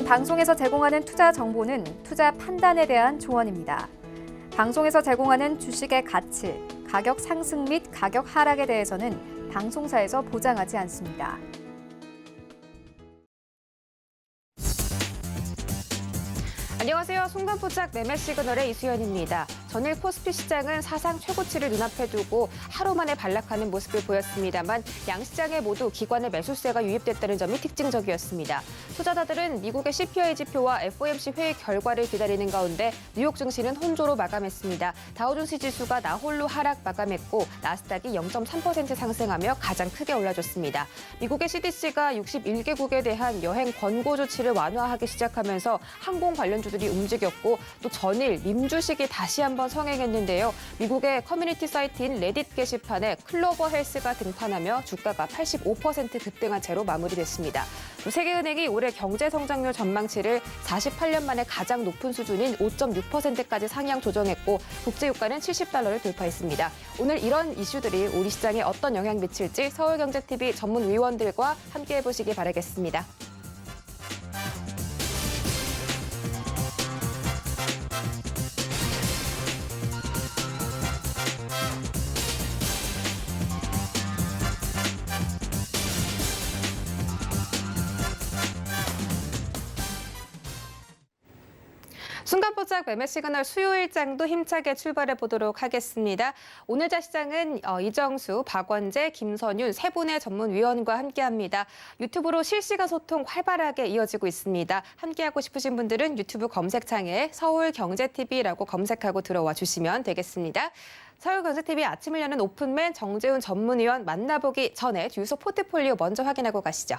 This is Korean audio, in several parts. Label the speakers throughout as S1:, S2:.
S1: 방송에서 제공하는 투자 정보는 투자 판단에 대한 조언입니다. 방송에서 제공하는 주식의 가치, 가격 상승 및 가격 하락에 대해서는 방송사에서 보장하지 않습니다.
S2: 안녕하세요. 순간포착 매매 시그널의 이수연입니다. 전일 코스피 시장은 사상 최고치를 눈앞에 두고 하루 만에 반락하는 모습을 보였습니다만 양시장에 모두 기관의 매수세가 유입됐다는 점이 특징적이었습니다. 투자자들은 미국의 CPI 지표와 FOMC 회의 결과를 기다리는 가운데 뉴욕 증시는 혼조로 마감했습니다. 다우존스 지수가 나홀로 하락 마감했고 나스닥이 0.3% 상승하며 가장 크게 올라줬습니다. 미국의 CDC가 61개국에 대한 여행 권고 조치를 완화하기 시작하면서 항공 관련주들이 움직였고 또 전일 밈 주식이 다시 한번 성행했는데요. 미국의 커뮤니티 사이트인 레딧 게시판에 클로버 헬스가 등판하며 주가가 85% 급등한 채로 마무리됐습니다. 또 세계은행이 올해 경제 성장률 전망치를 48년 만에 가장 높은 수준인 5.6%까지 상향 조정했고 국제유가는 70달러를 돌파했습니다. 오늘 이런 이슈들이 우리 시장에 어떤 영향 미칠지 서울경제TV 전문 위원들과 함께 해보시기 바라겠습니다. 순간포착 매매 시그널 수요일장도 힘차게 출발해 보도록 하겠습니다. 오늘자 시장은 이정수, 박원재, 김선윤 세 분의 전문위원과 함께합니다. 유튜브로 실시간 소통 활발하게 이어지고 있습니다. 함께하고 싶으신 분들은 유튜브 검색창에 서울경제TV라고 검색하고 들어와 주시면 되겠습니다. 서울경제TV 아침을 여는 오픈맨 정재훈 전문위원 만나보기 전에 주유소 포트폴리오 먼저 확인하고 가시죠.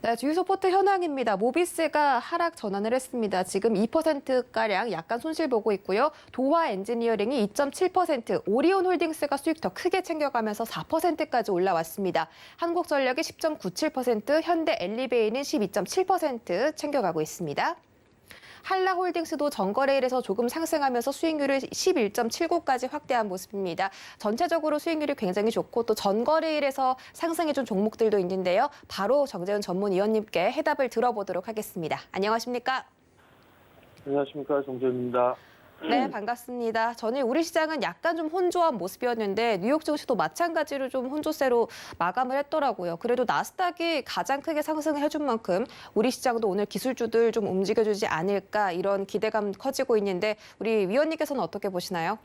S2: 네, 주유소 포트 현황입니다. 모비스가 하락 전환을 했습니다. 지금 2%가량 약간 손실 보고 있고요. 도화 엔지니어링이 2.7%, 오리온 홀딩스가 수익 더 크게 챙겨가면서 4%까지 올라왔습니다. 한국전력이 10.97%, 현대 엘리베이는 12.7% 챙겨가고 있습니다. 한라홀딩스도 전거래일에서 조금 상승하면서 수익률을 11.79까지 확대한 모습입니다. 전체적으로 수익률이 굉장히 좋고 또 전거래일에서 상승해준 종목들도 있는데요. 바로 정재훈 전문위원님께 해답을 들어보도록 하겠습니다. 안녕하십니까?
S3: 안녕하십니까, 정재훈입니다.
S2: 네, 반갑습니다. 전일 우리 시장은 약간 좀 혼조한 모습이었는데 뉴욕 증시도 마찬가지로 좀 혼조세로 마감을 했더라고요. 그래도 나스닥이 가장 크게 상승을 해준 만큼 우리 시장도 오늘 기술주들 좀 움직여주지 않을까 이런 기대감 커지고 있는데 우리 위원님께서는 어떻게 보시나요?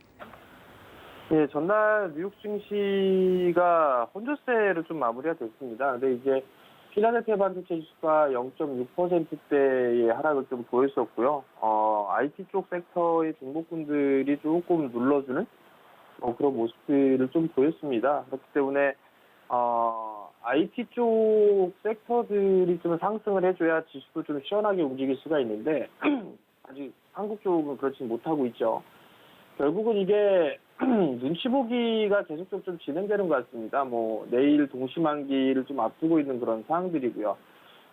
S3: 예, 전날 뉴욕 증시가 혼조세로 좀 마무리가 됐습니다. 근데 이제 필라델피아 반도체 지수가 0.6%대의 하락을 좀 보였었고요. IT 쪽 섹터의 종목군들이 조금 눌러주는 그런 모습들을 좀 보였습니다. 그렇기 때문에 IT 쪽 섹터들이 좀 상승을 해줘야 지수도 좀 시원하게 움직일 수가 있는데 아직 한국 쪽은 그렇지 못하고 있죠. 결국은 이게 눈치 보기가 계속적으로 좀 진행되는 것 같습니다. 내일 동시만기를 좀 앞두고 있는 그런 사항들이고요.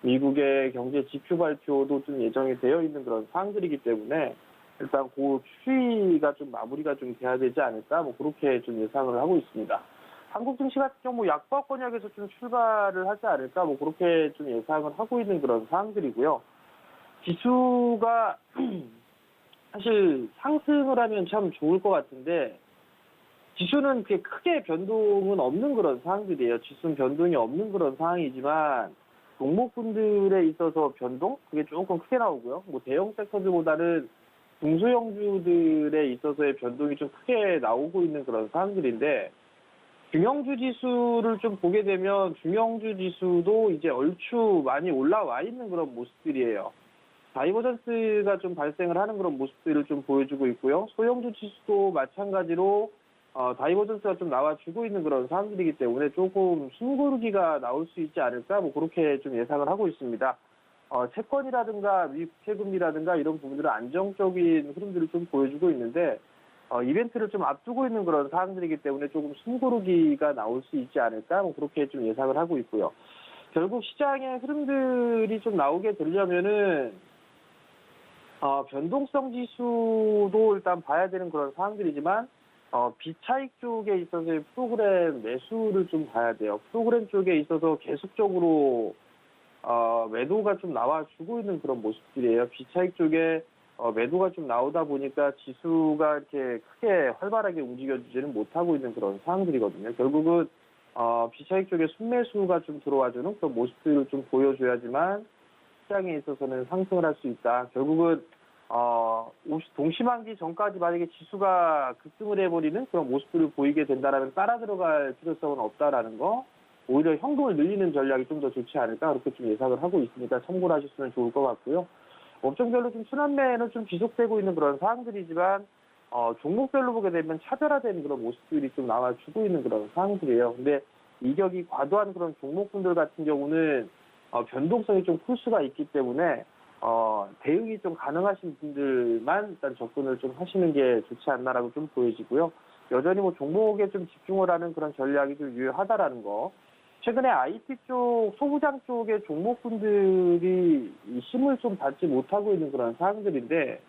S3: 미국의 경제 지표 발표도 좀 예정이 되어 있는 그런 사항들이기 때문에 일단 그 추이가 좀 마무리가 좀 돼야 되지 않을까 그렇게 좀 예상을 하고 있습니다. 한국 증시 같은 경우 약보합권역에서 좀 출발을 하지 않을까 그렇게 좀 예상을 하고 있는 그런 사항들이고요. 지수가 사실 상승을 하면 참 좋을 것 같은데 지수는 그렇게 크게 변동은 없는 그런 상황들이에요. 지수는 변동이 없는 그런 상황이지만 종목군들에 있어서 변동? 그게 조금 크게 나오고요. 대형 섹터들보다는 중소형주들에 있어서의 변동이 좀 크게 나오고 있는 그런 상황들인데 중형주 지수를 좀 보게 되면 중형주 지수도 이제 얼추 많이 올라와 있는 그런 모습들이에요. 다이버전스가 좀 발생을 하는 그런 모습들을 좀 보여주고 있고요. 소형주 지수도 마찬가지로 다이버전스가 좀 나와주고 있는 그런 상황들이기 때문에 조금 숨고르기가 나올 수 있지 않을까 그렇게 좀 예상을 하고 있습니다. 채권이라든가 미국 채금리라든가 이런 부분들은 안정적인 흐름들을 좀 보여주고 있는데 이벤트를 좀 앞두고 있는 그런 상황들이기 때문에 조금 숨고르기가 나올 수 있지 않을까 그렇게 좀 예상을 하고 있고요. 결국 시장의 흐름들이 좀 나오게 되려면은 변동성 지수도 일단 봐야 되는 그런 상황들이지만 비차익 쪽에 있어서의 프로그램 매수를 좀 봐야 돼요. 프로그램 쪽에 있어서 계속적으로 매도가 좀 나와주고 있는 그런 모습들이에요. 비차익 쪽에 매도가 좀 나오다 보니까 지수가 이렇게 크게 활발하게 움직여주지는 못하고 있는 그런 상황들이거든요. 결국은 비차익 쪽에 순매수가 좀 들어와주는 그런 모습들을 좀 보여줘야지만 시장에 있어서는 상승을 할 수 있다. 결국은 동시만기 전까지 만약에 지수가 급등을 해버리는 그런 모습들을 보이게 된다면 따라 들어갈 필요성은 없다라는 거. 오히려 현금을 늘리는 전략이 좀 더 좋지 않을까 그렇게 좀 예상을 하고 있으니까 참고를 하셨으면 좋을 것 같고요. 업종별로 좀 순환매는 좀 지속되고 있는 그런 사항들이지만 종목별로 보게 되면 차별화된 그런 모습들이 좀 나와주고 있는 그런 상황들이에요. 근데 이격이 과도한 그런 종목군들 같은 경우는 변동성이 좀 클 수가 있기 때문에 대응이 좀 가능하신 분들만 일단 접근을 좀 하시는 게 좋지 않나라고 좀 보여지고요. 여전히 뭐 종목에 좀 집중을 하는 그런 전략이 좀 유효하다라는 거. 최근에 IT 쪽, 소부장 쪽의 종목군들이 이 힘을 좀 받지 못하고 있는 그런 사항들인데,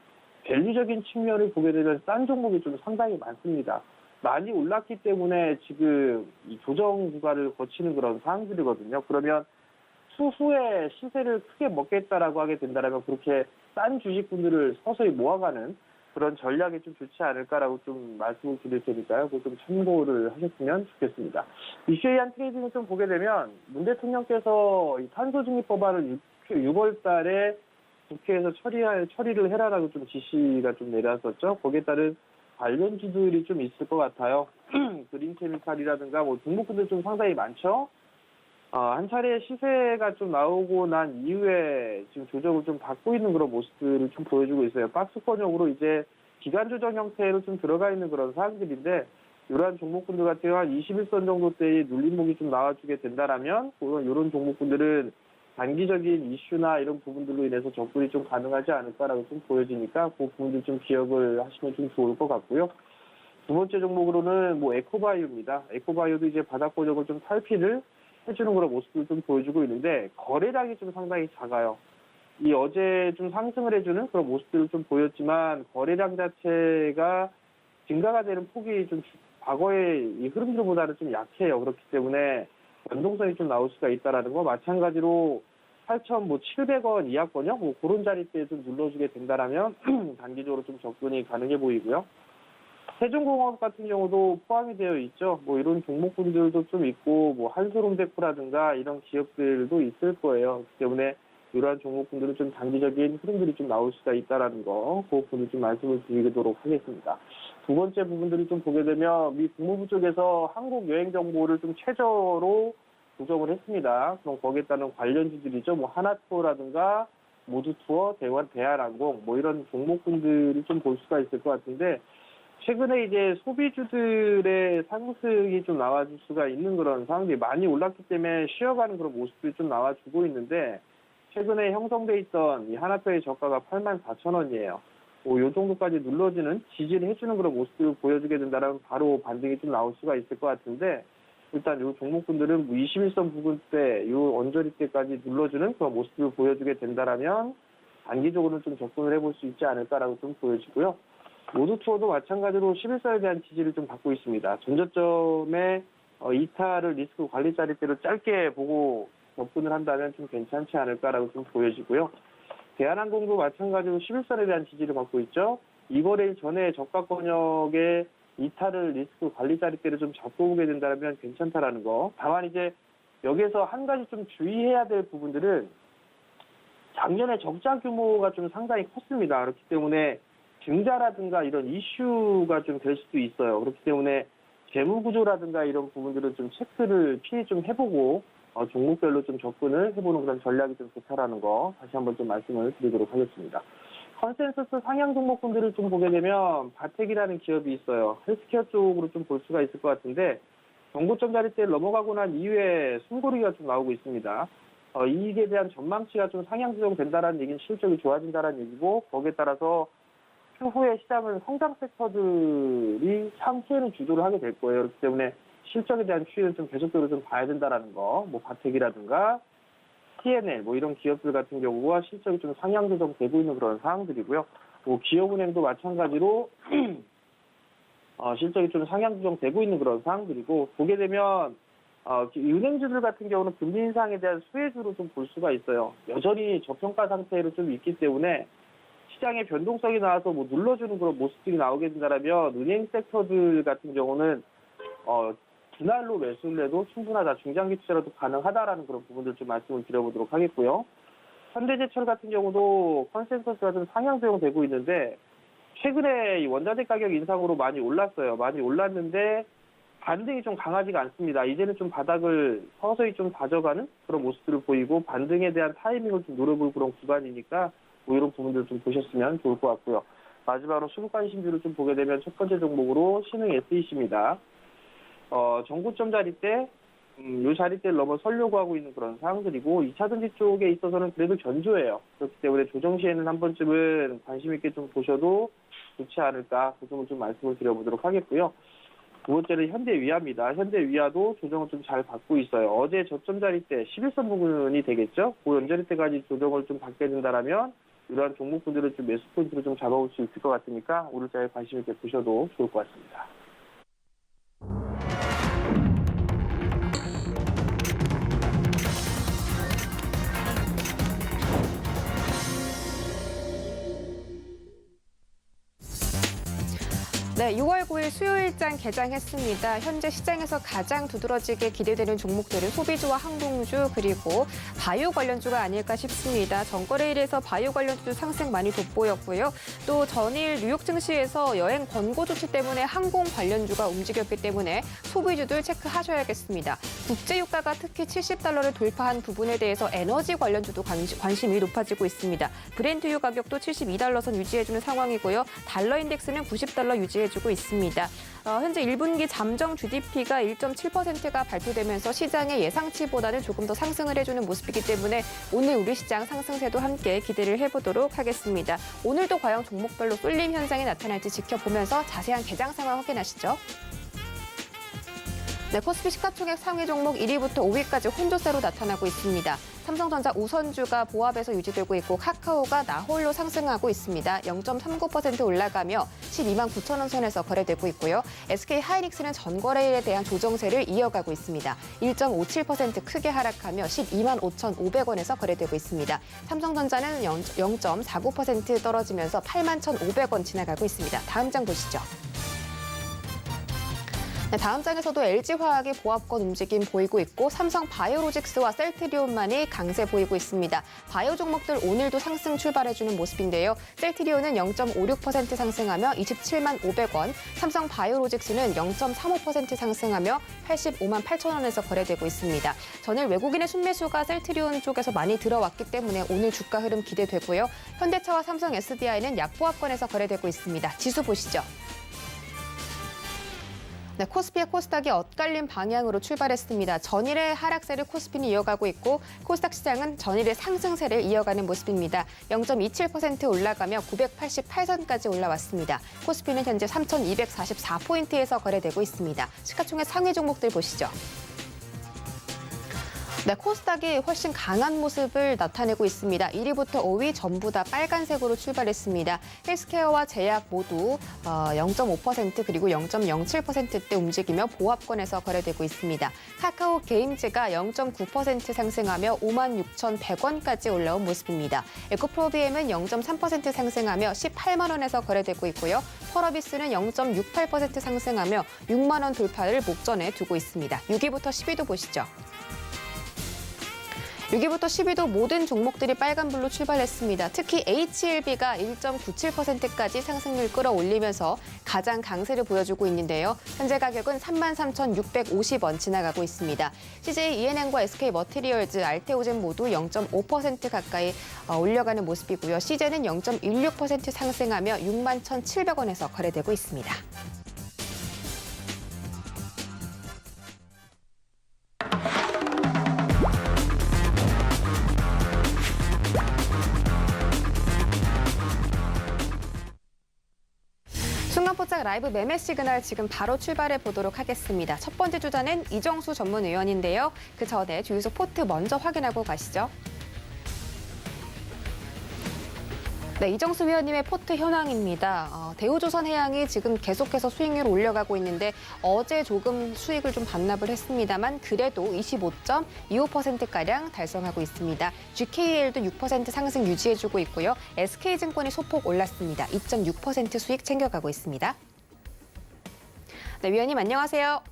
S3: 밸류적인 측면을 보게 되면 싼 종목이 좀 상당히 많습니다. 많이 올랐기 때문에 지금 이 조정 구간을 거치는 그런 사항들이거든요. 그러면 추후에 시세를 크게 먹겠다라고 하게 된다면 그렇게 싼 주식분들을 서서히 모아가는 그런 전략이 좀 좋지 않을까라고 좀 말씀을 드릴 테니까요. 그거 좀 참고를 하셨으면 좋겠습니다. 이슈에이한 트레이딩을 좀 보게 되면 문 대통령께서 이 탄소중립 법안을 6월 달에 국회에서 처리를 해라라고 좀 지시가 좀 내려왔었죠. 거기에 따른 관련주들이 좀 있을 것 같아요. 그린케미칼이라든가 뭐 종목군들 좀 상당히 많죠. 한 차례 시세가 좀 나오고 난 이후에 지금 조정을 좀 받고 있는 그런 모습들을 좀 보여주고 있어요. 박스권형으로 이제 기간 조정 형태로 좀 들어가 있는 그런 사항들인데, 이러한 종목군들 같은 경우 한 21선 정도대의 눌림목이 좀 나와주게 된다라면, 이런 종목군들은 단기적인 이슈나 이런 부분들로 인해서 접근이 좀 가능하지 않을까라고 좀 보여지니까 그 부분들 좀 기억을 하시면 좀 좋을 것 같고요. 두 번째 종목으로는 뭐 에코바이오입니다. 에코바이오도 이제 바닥 고정을 좀 탈피를 해주는 그런 모습을 좀 보여주고 있는데, 거래량이 좀 상당히 작아요. 이 어제 좀 상승을 해주는 그런 모습들을 좀 보였지만, 거래량 자체가 증가가 되는 폭이 좀 과거의 이 흐름들보다는 좀 약해요. 그렇기 때문에 변동성이 좀 나올 수가 있다라는 거. 마찬가지로 8,700원 이하권요. 뭐 그런 자리대에 좀 눌러주게 된다라면 단기적으로 좀 접근이 가능해 보이고요. 세종공업 같은 경우도 포함이 되어 있죠. 뭐 이런 종목군들도 좀 있고, 뭐 한솔홈데코라든가 이런 기업들도 있을 거예요. 그렇기 때문에 이러한 종목군들은 좀 단기적인 흐름들이 좀 나올 수가 있다라는 거, 그 부분을 좀 말씀을 드리도록 하겠습니다. 두 번째 부분들을 좀 보게 되면 미 국무부 쪽에서 한국 여행 정보를 좀 최저로 조정을 했습니다. 그럼 거기에 따른 관련주들이죠. 뭐 하나투어라든가 모두투어, 대한항공 뭐 이런 종목군들을 좀 볼 수가 있을 것 같은데, 최근에 이제 소비주들의 상승이 좀 나와줄 수가 있는 그런 상황들이 많이 올랐기 때문에 쉬어가는 그런 모습들이 좀 나와주고 있는데, 최근에 형성돼 있던 이 하나표의 저가가 84,000원이에요. 요 정도까지 눌러지는, 지지를 해주는 그런 모습을 보여주게 된다면 바로 반등이 좀 나올 수가 있을 것 같은데, 일단 요 종목군들은 21선 부근대, 요 언저리대까지 눌러주는 그런 모습을 보여주게 된다면 단기적으로는 좀 접근을 해볼 수 있지 않을까라고 좀 보여지고요. 모두투어도 마찬가지로 11선에 대한 지지를 좀 받고 있습니다. 전저점에 이탈을 리스크 관리 자리대로 짧게 보고 접근을 한다면 좀 괜찮지 않을까라고 좀 보여지고요. 대한항공도 마찬가지로 11선에 대한 지지를 받고 있죠. 이거래일 전에 저가 권역의 이탈을 리스크 관리 자리대를 좀 잡고 보게 된다면 괜찮다라는 거. 다만 이제 여기에서 한 가지 좀 주의해야 될 부분들은, 작년에 적자 규모가 좀 상당히 컸습니다. 그렇기 때문에 증자라든가 이런 이슈가 좀 될 수도 있어요. 그렇기 때문에 재무구조라든가 이런 부분들은 좀 체크를 피해 좀 해보고 종목별로 좀 접근을 해보는 그런 전략이 좀 좋다라는 거 다시 한번 좀 말씀을 드리도록 하겠습니다. 컨센서스 상향 종목군들을 좀 보게 되면 바텍이라는 기업이 있어요. 헬스케어 쪽으로 좀 볼 수가 있을 것 같은데, 정고점 자리대를 넘어가고 난 이후에 숨고르기가 좀 나오고 있습니다. 이익에 대한 전망치가 좀 상향 조정된다라는 얘기는 실적이 좋아진다라는 얘기고, 거기에 따라서 추후에 시장은 성장 섹터들이 상승에는 주도를 하게 될 거예요. 그렇기 때문에 실적에 대한 추이는 좀 계속적으로 좀 봐야 된다라는 거, 뭐 바텍이라든가 TNL 뭐 이런 기업들 같은 경우가 실적이 좀 상향 조정되고 있는 그런 상황들이고요. 뭐 기업은행도 마찬가지로 실적이 좀 상향 조정되고 있는 그런 상황들이고, 보게 되면 은행주들 같은 경우는 금리 인상에 대한 수혜주로 좀 볼 수가 있어요. 여전히 저평가 상태로 좀 있기 때문에 시장의 변동성이 나와서 뭐 눌러주는 그런 모습들이 나오게 된다면 은행 섹터들 같은 경우는 분할로 매수를 해도 충분하다, 중장기 투자라도 가능하다라는 그런 부분들 좀 말씀을 드려보도록 하겠고요. 현대제철 같은 경우도 컨센서스가 좀 상향 조정되고 있는데 최근에 이 원자재 가격 인상으로 많이 올랐어요. 많이 올랐는데 반등이 좀 강하지가 않습니다. 이제는 좀 바닥을 서서히 좀 다져가는 그런 모습들을 보이고 반등에 대한 타이밍을 좀 노려볼 그런 구간이니까 뭐 이런 부분들을 좀 보셨으면 좋을 것 같고요. 마지막으로 수급 관심주를 좀 보게 되면 첫 번째 종목으로 신흥 SEC입니다. 정고점 자리대, 요 자리대를 넘어 서려고 하고 있는 그런 상황들이고 2차전지 쪽에 있어서는 그래도 견조해요. 그렇기 때문에 조정 시에는 한 번쯤은 관심 있게 좀 보셔도 좋지 않을까, 그 점을 좀 말씀을 드려보도록 하겠고요. 두 번째는 현대위아입니다. 현대위아도 조정을 좀 잘 받고 있어요. 어제 저점 자리대 11선 부분이 되겠죠. 그 연자리대까지 조정을 좀 받게 된다라면 이러한 종목분들은 좀 매수 포인트를 좀 잡아올 수 있을 것 같으니까 오늘자에 관심 있게 보셔도 좋을 것 같습니다.
S2: 네, 6월 9일 수요일장 개장했습니다. 현재 시장에서 가장 두드러지게 기대되는 종목들은 소비주와 항공주 그리고 바이오 관련주가 아닐까 싶습니다. 전거래일에서 바이오 관련주 상승 많이 돋보였고요. 또 전일 뉴욕 증시에서 여행 권고 조치 때문에 항공 관련주가 움직였기 때문에 소비주들 체크하셔야겠습니다. 국제유가가 특히 $70를 돌파한 부분에 대해서 에너지 관련주도 관심이 높아지고 있습니다. 브렌트유 가격도 $72선 유지해주는 상황이고요. 달러 인덱스는 $90 유지해주고 있습니다. 현재 1분기 잠정 GDP가 1.7%가 발표되면서 시장의 예상치보다는 조금 더 상승을 해주는 모습이기 때문에 오늘 우리 시장 상승세도 함께 기대를 해보도록 하겠습니다. 오늘도 과연 종목별로 쏠림 현상이 나타날지 지켜보면서 자세한 개장 상황 확인하시죠. 네, 코스피 시가총액 상위 종목 1위부터 5위까지 혼조세로 나타나고 있습니다. 삼성전자 우선주가 보합에서 유지되고 있고 카카오가 나홀로 상승하고 있습니다. 0.39% 올라가며 12만 9천 원 선에서 거래되고 있고요. SK 하이닉스는 전거래일에 대한 조정세를 이어가고 있습니다. 1.57% 크게 하락하며 12만 5,500원에서 거래되고 있습니다. 삼성전자는 0.49% 떨어지면서 8만 1,500원 지나가고 있습니다. 다음 장 보시죠. 네, 다음 장에서도 LG화학의 보합권 움직임 보이고 있고 삼성 바이오로직스와 셀트리온만이 강세 보이고 있습니다. 바이오 종목들 오늘도 상승 출발해주는 모습인데요. 셀트리온은 0.56% 상승하며 27만 500원, 삼성 바이오로직스는 0.35% 상승하며 85만 8천 원에서 거래되고 있습니다. 전일 외국인의 순매수가 셀트리온 쪽에서 많이 들어왔기 때문에 오늘 주가 흐름 기대되고요. 현대차와 삼성 SDI는 약보합권에서 거래되고 있습니다. 지수 보시죠. 네, 코스피의 코스닥이 엇갈린 방향으로 출발했습니다. 전일의 하락세를 코스피는 이어가고 있고 코스닥 시장은 전일의 상승세를 이어가는 모습입니다. 0.27% 올라가며 988선까지 올라왔습니다. 코스피는 현재 3,244포인트에서 거래되고 있습니다. 시가총액 상위 종목들 보시죠. 네, 코스닥이 훨씬 강한 모습을 나타내고 있습니다. 1위부터 5위 전부 다 빨간색으로 출발했습니다. 헬스케어와 제약 모두 0.5% 그리고 0.07%대 움직이며 보합권에서 거래되고 있습니다. 카카오 게임즈가 0.9% 상승하며 56,100원까지 올라온 모습입니다. 에코프로비엠은 0.3% 상승하며 18만 원에서 거래되고 있고요. 펄어비스는 0.68% 상승하며 6만 원 돌파를 목전에 두고 있습니다. 6위부터 10위도 보시죠. 6위부터 10위도 모든 종목들이 빨간불로 출발했습니다. 특히 HLB가 1.97%까지 상승률 끌어올리면서 가장 강세를 보여주고 있는데요. 현재 가격은 33,650원 지나가고 있습니다. CJ ENM과 SK 머티리얼즈, 알테오젠 모두 0.5% 가까이 올려가는 모습이고요. CJ는 0.16% 상승하며 6만 1,700원에서 거래되고 있습니다. 순간포착 라이브 매매 시그널 지금 바로 출발해 보도록 하겠습니다. 첫 번째 주자는 이정수 전문위원인데요. 그 전에 주유소 포트 먼저 확인하고 가시죠. 네, 이정수 위원님의 포트 현황입니다. 대우조선해양이 지금 계속해서 수익률을 올려가고 있는데 어제 조금 수익을 좀 반납을 했습니다만 그래도 25.25%가량 달성하고 있습니다. GKL도 6% 상승 유지해주고 있고요. SK증권이 소폭 올랐습니다. 2.6% 수익 챙겨가고 있습니다. 네, 위원님 안녕하세요.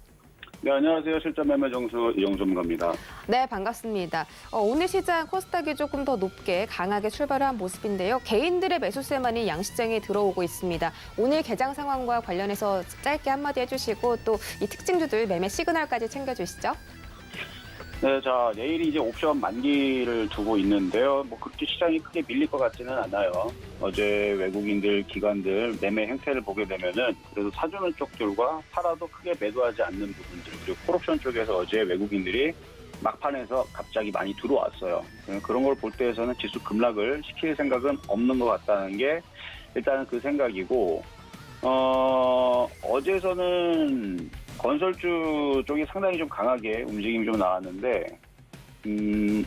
S4: 네, 안녕하세요. 실전 매매 정수 이정수입니다.
S2: 네, 반갑습니다. 오늘 시장 코스닥이 조금 더 높게 강하게 출발을 한 모습인데요. 개인들의 매수세만이 양시장에 들어오고 있습니다. 오늘 개장 상황과 관련해서 짧게 한마디 해주시고 또 이 특징주들 매매 시그널까지 챙겨주시죠.
S4: 네, 자, 내일이 이제 옵션 만기를 두고 있는데요. 뭐 그렇게 시장이 크게 밀릴 것 같지는 않아요. 어제 외국인들, 기관들 매매 행태를 보게 되면은 그래도 사주는 쪽들과 팔아도 크게 매도하지 않는 부분들, 그리고 콜옵션 쪽에서 어제 외국인들이 막판에서 갑자기 많이 들어왔어요. 그런 걸 볼 때에서는 지수 급락을 시킬 생각은 없는 것 같다는 게 일단은 그 생각이고, 어제서는 건설주 쪽이 상당히 좀 강하게 움직임이 좀 나왔는데,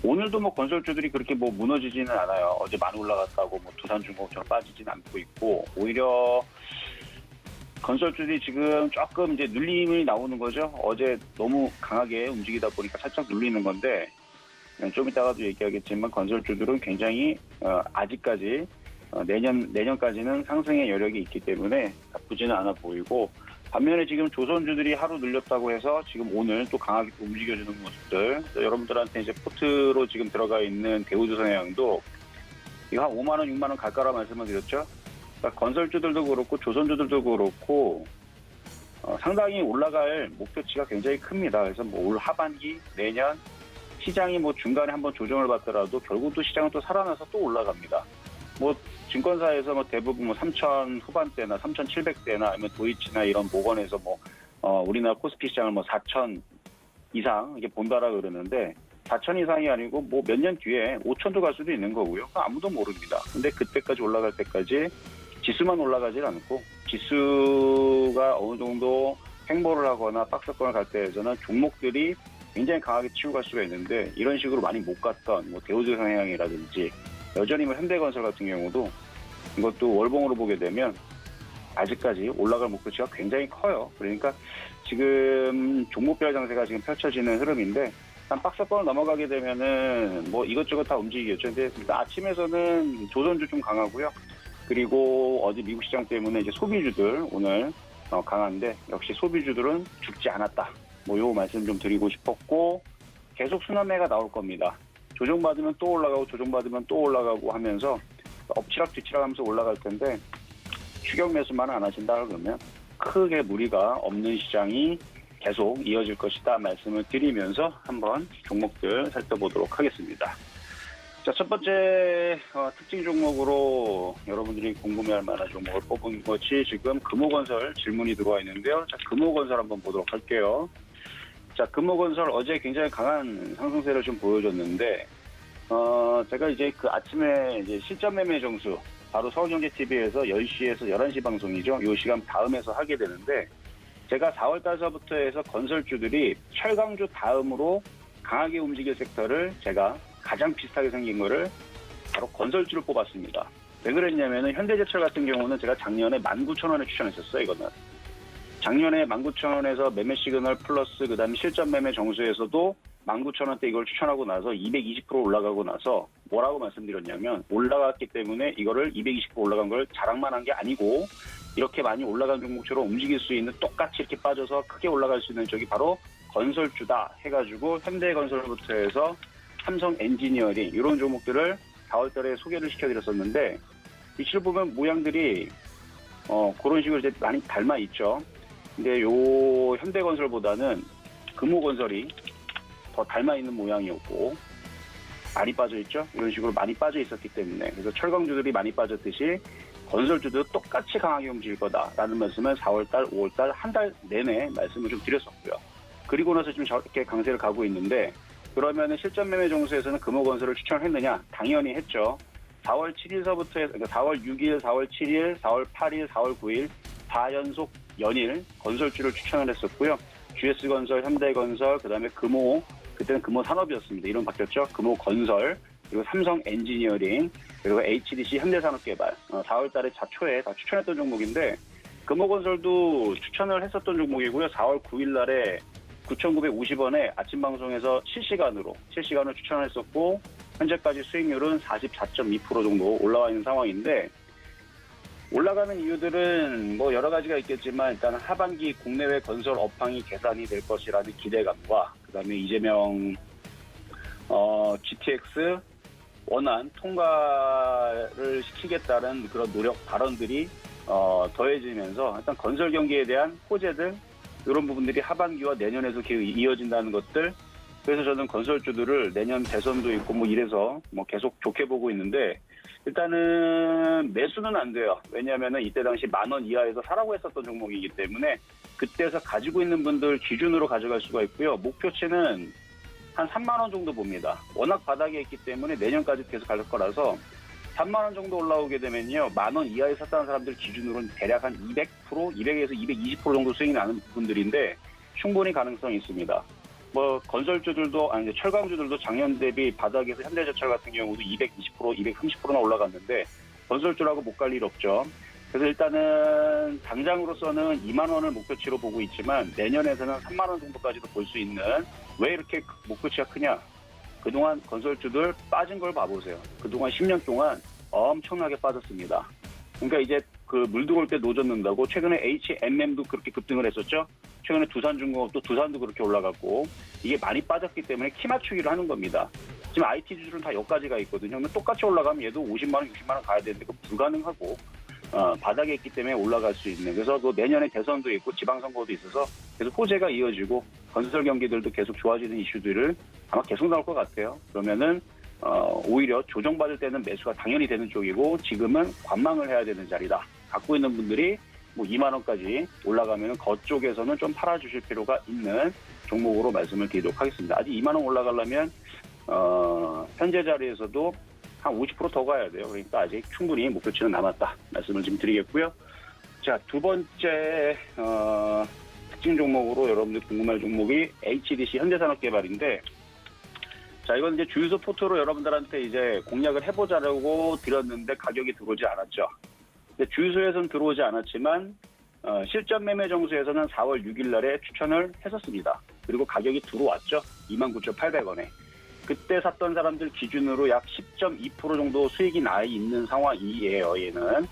S4: 오늘도 뭐 건설주들이 그렇게 뭐 무너지지는 않아요. 어제 많이 올라갔다고 뭐 두산중공업처럼 빠지지는 않고 있고, 오히려 건설주들이 지금 조금 이제 눌림이 나오는 거죠. 어제 너무 강하게 움직이다 보니까 살짝 눌리는 건데, 좀 이따가도 얘기하겠지만 건설주들은 굉장히 아직까지 내년까지는 상승의 여력이 있기 때문에 나쁘지는 않아 보이고, 반면에 지금 조선주들이 하루 늘렸다고 해서 지금 오늘 또 강하게 움직여주는 모습들, 여러분들한테 이제 포트로 지금 들어가 있는 대우조선해양도 이거 한 5만 원, 6만 원 갈 거라 말씀을 드렸죠. 그러니까 건설주들도 그렇고 조선주들도 그렇고 상당히 올라갈 목표치가 굉장히 큽니다. 그래서 뭐 올 하반기, 내년 시장이 뭐 중간에 한번 조정을 받더라도 결국 또 시장은 또 살아나서 또 올라갑니다. 뭐 증권사에서 뭐 대부분 뭐 3,000 후반대나 3,700대나 아니면 도이치나 이런 모건에서 뭐 우리나라 코스피 시장을 뭐 4,000 이상 이게 본다라 그러는데 4,000 이상이 아니고 뭐 몇 년 뒤에 5,000도 갈 수도 있는 거고요. 아무도 모릅니다. 근데 그때까지 올라갈 때까지 지수만 올라가질 않고 지수가 어느 정도 횡보를 하거나 박스권을 갈 때에서는 종목들이 굉장히 강하게 치고 갈 수가 있는데 이런 식으로 많이 못 갔던 뭐 대우조선해양이라든지 여전히 뭐 현대건설 같은 경우도 이것도 월봉으로 보게 되면 아직까지 올라갈 목표치가 굉장히 커요. 그러니까 지금 종목별 장세가 지금 펼쳐지는 흐름인데 한 박스권을 넘어가게 되면은 뭐 이것저것 다 움직이겠죠. 근데 일단 아침에서는 조선주 좀 강하고요. 그리고 어제 미국 시장 때문에 이제 소비주들 오늘 강한데 역시 소비주들은 죽지 않았다. 뭐 요 말씀 좀 드리고 싶었고 계속 순환매가 나올 겁니다. 조정받으면 또 올라가고 조정받으면 또 올라가고 하면서 엎치락 뒤치락 하면서 올라갈 텐데 추격 매수만 안 하신다 그러면 크게 무리가 없는 시장이 계속 이어질 것이다 말씀을 드리면서 한번 종목들 살펴보도록 하겠습니다. 자, 첫 번째 특징 종목으로 여러분들이 궁금해할 만한 종목을 뽑은 것이 지금 금호건설 질문이 들어와 있는데요. 자, 금호건설 한번 보도록 할게요. 자, 금호건설 어제 굉장히 강한 상승세를 좀 보여줬는데, 제가 이제 그 아침에 이제 실전 매매 정수, 바로 서울경제TV에서 10시에서 11시 방송이죠. 요 시간 다음에서 하게 되는데, 제가 4월 달서부터 해서 건설주들이 철강주 다음으로 강하게 움직일 섹터를 제가 가장 비슷하게 생긴 거를 바로 건설주를 뽑았습니다. 왜 그랬냐면은 현대제철 같은 경우는 제가 작년에 19,000원에 추천했었어요, 이거는. 작년에 19,000원에서 매매 시그널 플러스 그다음에 실전 매매 정수에서도 19,000원대 이걸 추천하고 나서 220% 올라가고 나서 뭐라고 말씀드렸냐면 올라갔기 때문에 이거를 220% 올라간 걸 자랑만 한 게 아니고 이렇게 많이 올라간 종목처럼 움직일 수 있는 똑같이 이렇게 빠져서 크게 올라갈 수 있는 쪽이 바로 건설주다 해가지고 현대건설부터 해서 삼성 엔지니어링 이런 종목들을 4월 달에 소개를 시켜드렸었는데 이치를 보면 모양들이 그런 식으로 이제 많이 닮아 있죠. 근데 요 현대건설보다는 금호건설이 더 닮아 있는 모양이었고 많이 빠져 있죠. 이런 식으로 많이 빠져 있었기 때문에 그래서 철강주들이 많이 빠졌듯이 건설주도 똑같이 강하게 움직일 거다라는 말씀을 4월달, 5월달 한 달 내내 말씀을 좀 드렸었고요. 그리고 나서 지금 저렇게 강세를 가고 있는데 그러면은 실전 매매 정수에서는 금호건설을 추천했느냐? 당연히 했죠. 4월 7일서부터 해서 그러니까 4월 6일, 4월 7일, 4월 8일, 4월 9일 4연속 연일 건설주를 추천을 했었고요. GS건설, 현대건설, 그다음에 금호, 그때는 금호산업이었습니다. 이름 바뀌었죠. 금호건설, 그리고 삼성 엔지니어링 그리고 HDC 현대산업개발 4월 달에 초에 다 추천했던 종목인데 금호건설도 추천을 했었던 종목이고요. 4월 9일 날에 9,950원에 아침 방송에서 실시간으로 추천을 했었고 현재까지 수익률은 44.2% 정도 올라와 있는 상황인데 올라가는 이유들은 뭐 여러 가지가 있겠지만 일단 하반기 국내외 건설 업황이 개선이 될 것이라는 기대감과 그다음에 이재명 GTX 원안 통과를 시키겠다는 그런 노력 발언들이 더해지면서 일단 건설 경기에 대한 호재들 이런 부분들이 하반기와 내년에도 계속 이어진다는 것들. 그래서 저는 건설주들을 내년 대선도 있고 뭐 이래서 뭐 계속 좋게 보고 있는데 일단은 매수는 안 돼요. 왜냐하면은 이때 당시 10,000원 이하에서 사라고 했었던 종목이기 때문에 그때서 가지고 있는 분들 기준으로 가져갈 수가 있고요. 목표치는 한 30,000원 정도 봅니다. 워낙 바닥에 있기 때문에 내년까지 계속 갈 거라서 30,000원 정도 올라오게 되면요. 10,000원 이하에 샀다는 사람들 기준으로는 대략 한 200%, 200에서 220% 정도 수익이 나는 분들인데 충분히 가능성이 있습니다. 뭐 건설주들도 아니 철강주들도 작년 대비 바닥에서 현대제철 같은 경우도 220%, 230%나 올라갔는데 건설주라고 못 갈 일 없죠. 그래서 일단은 당장으로서는 20,000원을 목표치로 보고 있지만 내년에서는 30,000원 정도까지도 볼 수 있는 왜 이렇게 목표치가 크냐? 그동안 건설주들 빠진 걸 봐보세요. 그동안 10년 동안 엄청나게 빠졌습니다. 그러니까 이제 그 물 들어올 때 노젓는다고 최근에 HMM도 그렇게 급등을 했었죠. 최근에 두산중공업도 두산도 그렇게 올라갔고 이게 많이 빠졌기 때문에 키 맞추기를 하는 겁니다. 지금 IT 주들은 다 여기까지가 있거든요. 그러면 똑같이 올라가면 얘도 50만 원, 60만 원 가야 되는데 그거 불가능하고 바닥에 있기 때문에 올라갈 수 있는. 그래서 또 내년에 대선도 있고 지방선거도 있어서 계속 호재가 이어지고 건설 경기들도 계속 좋아지는 이슈들을 아마 계속 나올 것 같아요. 그러면은 오히려 조정받을 때는 매수가 당연히 되는 쪽이고 지금은 관망을 해야 되는 자리다. 갖고 있는 분들이 뭐 20,000원까지 올라가면 그쪽에서는 좀 팔아주실 필요가 있는 종목으로 말씀을 드리도록 하겠습니다. 아직 20,000원 올라가려면 현재 자리에서도 한 50% 더 가야 돼요. 그러니까 아직 충분히 목표치는 남았다. 말씀을 좀 드리겠고요. 자, 두 번째 특징 종목으로 여러분들 궁금할 종목이 HDC 현대산업개발인데 자, 이건 이제 주유소 포토로 여러분들한테 이제 공략을 해보자라고 드렸는데 가격이 들어오지 않았죠. 근데 주유소에서는 들어오지 않았지만 실전 매매 정수에서는 4월 6일 날에 추천을 했었습니다. 그리고 가격이 들어왔죠. 29,800원에. 그때 샀던 사람들 기준으로 약 10.2% 정도 수익이 나 있는 상황이에요, 얘는.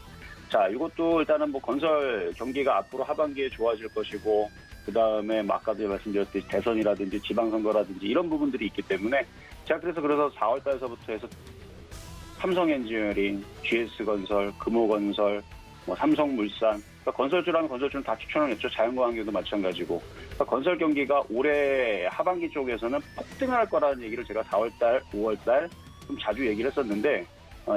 S4: 자, 이것도 일단은 뭐 건설 경기가 앞으로 하반기에 좋아질 것이고, 그 다음에 아까도 말씀드렸듯이 대선이라든지 지방선거라든지 이런 부분들이 있기 때문에 제가 그래서 4월 달서부터 해서 삼성엔지니어링, GS건설, 금호건설, 뭐 삼성물산, 그러니까 건설주라는 건설주는 다 추천을 했죠. 자연과환경도 마찬가지고. 그러니까 건설 경기가 올해 하반기 쪽에서는 폭등할 거라는 얘기를 제가 4월달, 5월달 좀 자주 얘기를 했었는데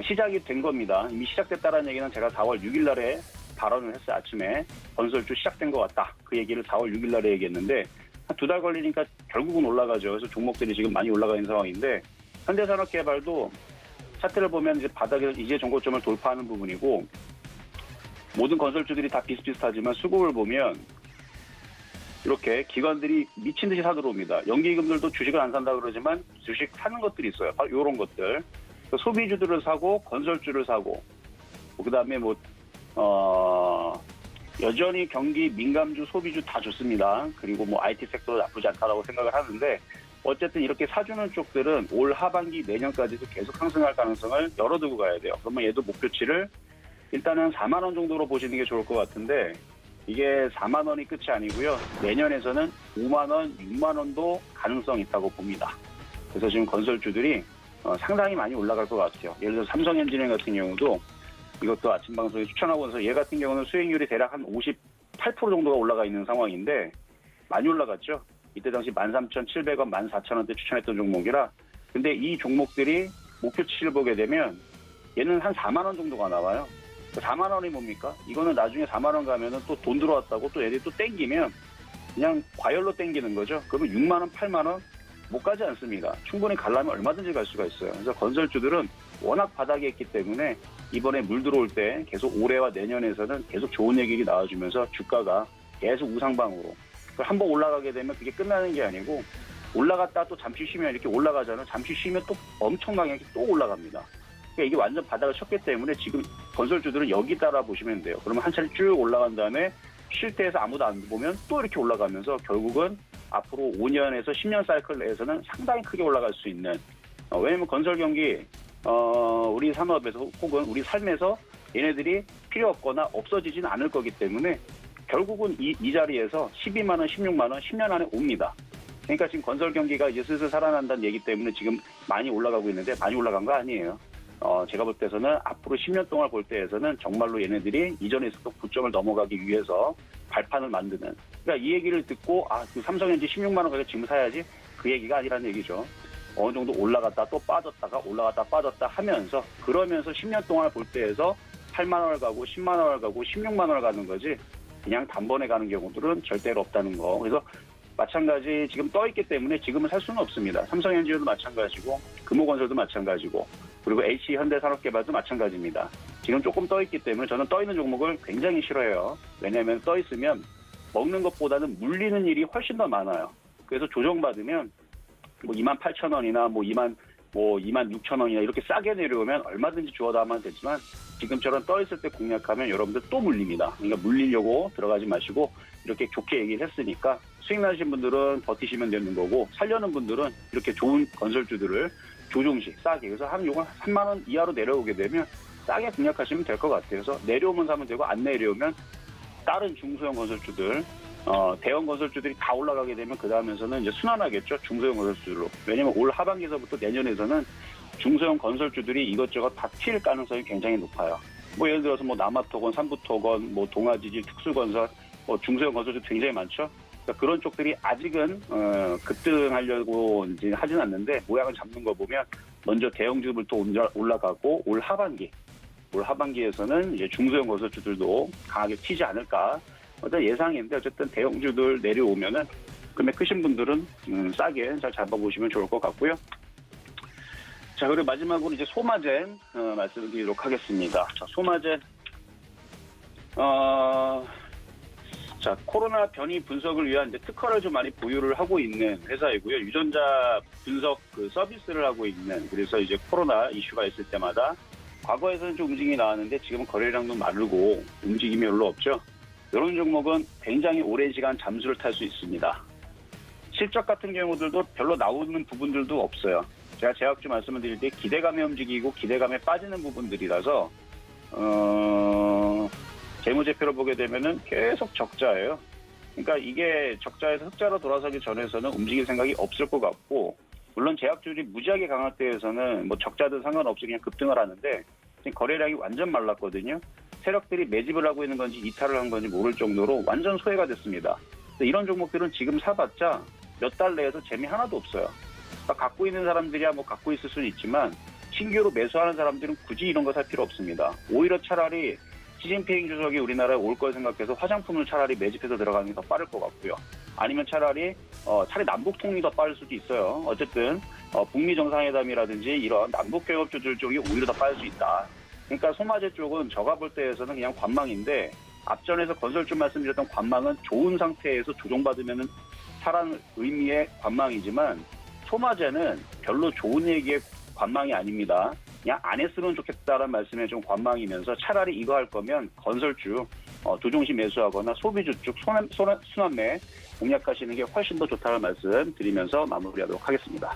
S4: 시작이 된 겁니다. 이미 시작됐다는 얘기는 제가 4월 6일 날에 발언을 했어요. 아침에 건설주 시작된 것 같다. 그 얘기를 4월 6일 날에 얘기했는데 한 2달 걸리니까 결국은 올라가죠. 그래서 종목들이 지금 많이 올라가 있는 상황인데 현대산업개발도 차트를 보면 이제 바닥에서 이제 정고점을 돌파하는 부분이고 모든 건설주들이 다 비슷비슷하지만 수급을 보면 이렇게 기관들이 미친 듯이 사들어옵니다. 연기금들도 주식을 안 산다 그러지만 주식 사는 것들이 있어요. 바로 이런 것들. 소비주들을 사고 건설주를 사고 그다음에 여전히 경기 민감주 소비주 다 좋습니다. 그리고 뭐 IT 섹터도 나쁘지 않다라고 생각을 하는데 어쨌든 이렇게 사주는 쪽들은 올 하반기 내년까지도 계속 상승할 가능성을 열어두고 가야 돼요. 그러면 얘도 목표치를 일단은 40,000원 정도로 보시는 게 좋을 것 같은데 이게 40,000원이 끝이 아니고요. 내년에서는 50,000원, 60,000원도 가능성이 있다고 봅니다. 그래서 지금 건설주들이 상당히 많이 올라갈 것 같아요. 예를 들어서 삼성엔지니어링 같은 경우도 이것도 아침 방송에 추천하고 나서 얘 같은 경우는 수익률이 대략 한 58% 정도가 올라가 있는 상황인데 많이 올라갔죠. 이때 당시 13,700원, 14,000원대 추천했던 종목이라 근데 이 종목들이 목표치를 보게 되면 얘는 한 40,000원 정도가 나와요. 40,000원이 뭡니까? 이거는 나중에 40,000원 가면은 또 돈 들어왔다고 또 얘들이 또 땡기면 그냥 과열로 땡기는 거죠. 그러면 60,000원, 80,000원 못 가지 않습니다. 충분히 가려면 얼마든지 갈 수가 있어요. 그래서 건설주들은 워낙 바닥에 있기 때문에 이번에 물 들어올 때 계속 올해와 내년에서는 계속 좋은 얘기가 나와주면서 주가가 계속 우상방으로 한번 올라가게 되면 그게 끝나는 게 아니고 올라갔다 또 잠시 쉬면 이렇게 올라가잖아요. 잠시 쉬면 또 엄청나게 또 올라갑니다. 그러니까 이게 완전 바닥을 쳤기 때문에 지금 건설주들은 여기 따라 보시면 돼요. 그러면 한 차례 쭉 올라간 다음에 쉴 때에서 아무도 안 보면 또 이렇게 올라가면서 결국은 앞으로 5년에서 10년 사이클 내에서는 상당히 크게 올라갈 수 있는, 왜냐면 건설 경기 우리 산업에서 혹은 우리 삶에서 얘네들이 필요 없거나 없어지진 않을 거기 때문에 결국은 이 자리에서 12만 원, 16만 원 10년 안에 옵니다. 그러니까 지금 건설 경기가 이제 슬슬 살아난다는 얘기 때문에 지금 많이 올라가고 있는데 많이 올라간 거 아니에요. 제가 볼 때서는 앞으로 10년 동안 볼 때에서는 정말로 얘네들이 이전에 있었던 고점을 넘어가기 위해서 발판을 만드는. 그러니까 이 얘기를 듣고 그 삼성전자 16만 원 가격 지금 사야지, 그 얘기가 아니라는 얘기죠. 어느 정도 올라갔다 또 빠졌다가 올라갔다 빠졌다 하면서, 그러면서 10년 동안 볼 때에서 8만 원을 가고 10만 원을 가고 16만 원을 가는 거지, 그냥 단번에 가는 경우들은 절대로 없다는 거. 그래서 마찬가지 지금 떠 있기 때문에 지금은 살 수는 없습니다. 삼성엔지오도 마찬가지고 금호건설도 마찬가지고 그리고 H현대산업개발도 마찬가지입니다. 지금 조금 떠 있기 때문에 저는 떠 있는 종목을 굉장히 싫어해요. 왜냐하면 떠 있으면 먹는 것보다는 물리는 일이 훨씬 더 많아요. 그래서 조정받으면 뭐 28,000원이나 뭐 26,000원이나 이렇게 싸게 내려오면 얼마든지 주워다 하면 되지만, 지금처럼 떠 있을 때 공략하면 여러분들 또 물립니다. 그러니까 물리려고 들어가지 마시고, 이렇게 좋게 얘기를 했으니까 수익 나신 분들은 버티시면 되는 거고, 살려는 분들은 이렇게 좋은 건설주들을 조종식 싸게, 그래서 한 요건 3만 원 이하로 내려오게 되면 싸게 공략하시면 될 것 같아요. 그래서 내려오면 사면 되고, 안 내려오면 다른 중소형 건설주들, 대형 건설주들이 다 올라가게 되면 그 다음에서는 이제 순환하겠죠. 중소형 건설주들로. 왜냐면 올 하반기에서부터 내년에서는 중소형 건설주들이 이것저것 다 튈 가능성이 굉장히 높아요. 뭐 예를 들어서 뭐 남아토건, 삼부토건, 뭐 동아지질, 특수건설, 뭐 중소형 건설주 굉장히 많죠. 그러니까 그런 쪽들이 아직은 급등하려고 이제 하진 않는데, 모양을 잡는 거 보면 먼저 대형주들부터 올라가고 올 하반기에서는 이제 중소형 건설주들도 강하게 튀지 않을까. 어떤 예상인데, 어쨌든 대형주들 내려오면은 금액 크신 분들은 싸게 잘 잡아보시면 좋을 것 같고요. 자, 그리고 마지막으로 이제 소마젠 말씀드리도록 하겠습니다. 자, 소마젠 자, 코로나 변이 분석을 위한 이제 특허를 좀 많이 보유를 하고 있는 회사이고요. 유전자 분석 서비스를 하고 있는, 그래서 이제 코로나 이슈가 있을 때마다 과거에서는 좀 움직임이 나왔는데 지금은 거래량도 마르고 움직임이 별로 없죠. 이런 종목은 굉장히 오랜 시간 잠수를 탈 수 있습니다. 실적 같은 경우들도 별로 나오는 부분들도 없어요. 제가 제약주 말씀을 드릴 때 기대감에 움직이고 기대감에 빠지는 부분들이라서 재무제표를 보게 되면은 계속 적자예요. 그러니까 이게 적자에서 흑자로 돌아서기 전에서는 움직일 생각이 없을 것 같고, 물론 제약주들이 무지하게 강할 때에서는 뭐 적자든 상관없이 그냥 급등을 하는데, 지금 거래량이 완전 말랐거든요. 세력들이 매집을 하고 있는 건지 이탈을 한 건지 모를 정도로 완전 소외가 됐습니다. 이런 종목들은 지금 사봤자 몇 달 내에서 재미 하나도 없어요. 그러니까 갖고 있는 사람들이야 뭐 갖고 있을 수는 있지만, 신규로 매수하는 사람들은 굳이 이런 거 살 필요 없습니다. 오히려 차라리 시진핑 주석이 우리나라에 올 걸 생각해서 화장품을 차라리 매집해서 들어가는 게 더 빠를 것 같고요. 아니면 차라리 남북통일이 더 빠를 수도 있어요. 어쨌든 북미 정상회담이라든지 이런 남북 경협주들 쪽이 오히려 더 빠를 수 있다. 그러니까 소마제 쪽은 제가 볼 때에서는 그냥 관망인데, 앞전에서 건설주 말씀드렸던 관망은 좋은 상태에서 조정받으면 사라는 의미의 관망이지만, 소마제는 별로 좋은 얘기의 관망이 아닙니다. 그냥 안 했으면 좋겠다라는 말씀에 좀 관망이면서, 차라리 이거 할 거면 건설주 조정시 매수하거나 소비주 쪽 순환매 공략하시는 게 훨씬 더 좋다는 말씀 드리면서 마무리하도록 하겠습니다.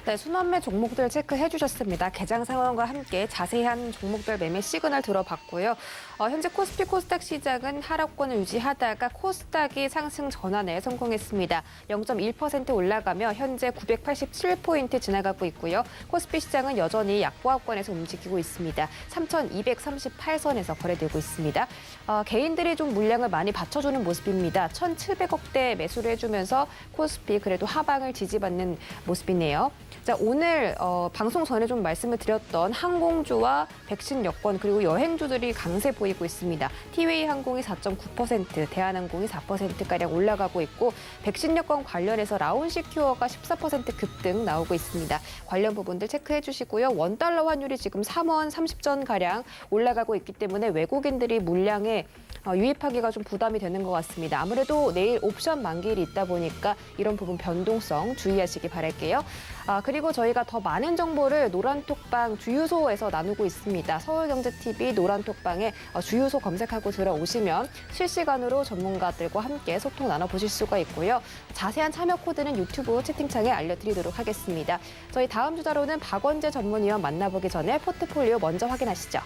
S2: 네, 순환매 종목들 체크해 주셨습니다. 개장 상황과 함께 자세한 종목별 매매 시그널 들어봤고요. 현재 코스피 코스닥 시장은 하락권을 유지하다가 코스닥이 상승 전환에 성공했습니다. 0.1% 올라가며 현재 987포인트 지나가고 있고요. 코스피 시장은 여전히 약보합권에서 움직이고 있습니다. 3,238선에서 거래되고 있습니다. 개인들이 좀 물량을 많이 받쳐주는 모습입니다. 1,700억대 매수를 해주면서 코스피 그래도 하방을 지지받는 모습이네요. 자, 오늘 방송 전에 좀 말씀을 드렸던 항공주와 백신 여권 그리고 여행주들이 강세 보이고 있습니다. 티웨이 항공이 4.9%, 대한항공이 4%가량 올라가고 있고, 백신 여권 관련해서 라운시큐어가 14% 급등 나오고 있습니다. 관련 부분들 체크해 주시고요. 원달러 환율이 지금 3원 30전가량 올라가고 있기 때문에 외국인들이 물량에 유입하기가 좀 부담이 되는 것 같습니다. 아무래도 내일 옵션 만기일이 있다 보니까 이런 부분 변동성 주의하시기 바랄게요. 그리고 그리고 저희가 더 많은 정보를 노란톡방 주유소에서 나누고 있습니다. 서울경제TV 노란톡방에 주유소 검색하고 들어오시면 실시간으로 전문가들과 함께 소통 나눠보실 수가 있고요. 자세한 참여 코드는 유튜브 채팅창에 알려드리도록 하겠습니다. 저희 다음 주자로는 박원재 전문위원 만나보기 전에 포트폴리오 먼저 확인하시죠.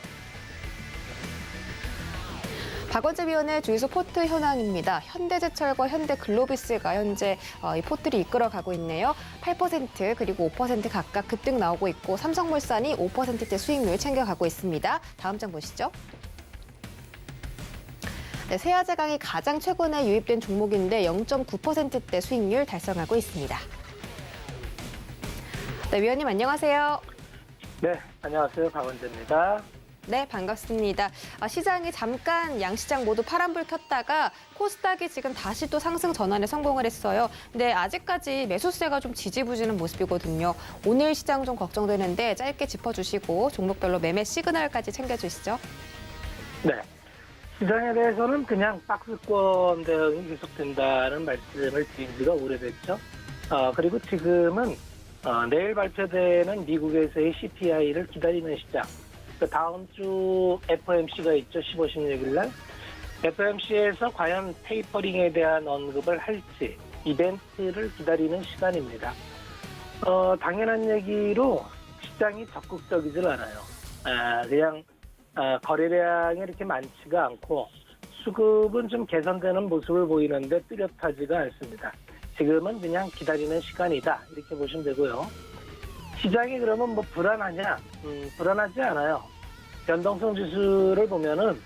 S2: 박원재 위원의 주유소 포트 현황입니다. 현대제철과 현대글로비스가 현재 이 포트를 이끌어가고 있네요. 8% 그리고 5% 각각 급등 나오고 있고 삼성물산이 5%대 수익률 챙겨가고 있습니다. 다음 장 보시죠. 네, 세아제강이 가장 최근에 유입된 종목인데 0.9%대 수익률 달성하고 있습니다. 네, 위원님 안녕하세요.
S5: 네, 안녕하세요. 박원재입니다.
S2: 네, 반갑습니다. 시장이 잠깐 양시장 모두 파란불 켰다가 코스닥이 지금 다시 또 상승 전환에 성공을 했어요. 근데 아직까지 매수세가 좀 지지부진한 모습이거든요. 오늘 시장 좀 걱정되는데 짧게 짚어주시고 종목별로 매매 시그널까지 챙겨주시죠.
S5: 네, 시장에 대해서는 그냥 박스권 대응이 계속된다는 말씀을 드린 지가 오래됐죠. 그리고 지금은 내일 발표되는 미국에서의 CPI를 기다리는 시장. 다음 주 FOMC가 있죠. 15, 16일 날. FOMC에서 과연 테이퍼링에 대한 언급을 할지 이벤트를 기다리는 시간입니다. 당연한 얘기로 시장이 적극적이질 않아요. 그냥 거래량이 이렇게 많지가 않고 수급은 좀 개선되는 모습을 보이는데 뚜렷하지가 않습니다. 지금은 그냥 기다리는 시간이다. 이렇게 보시면 되고요. 시장이 그러면 뭐 불안하냐? 불안하지 않아요. 변동성 지수를 보면은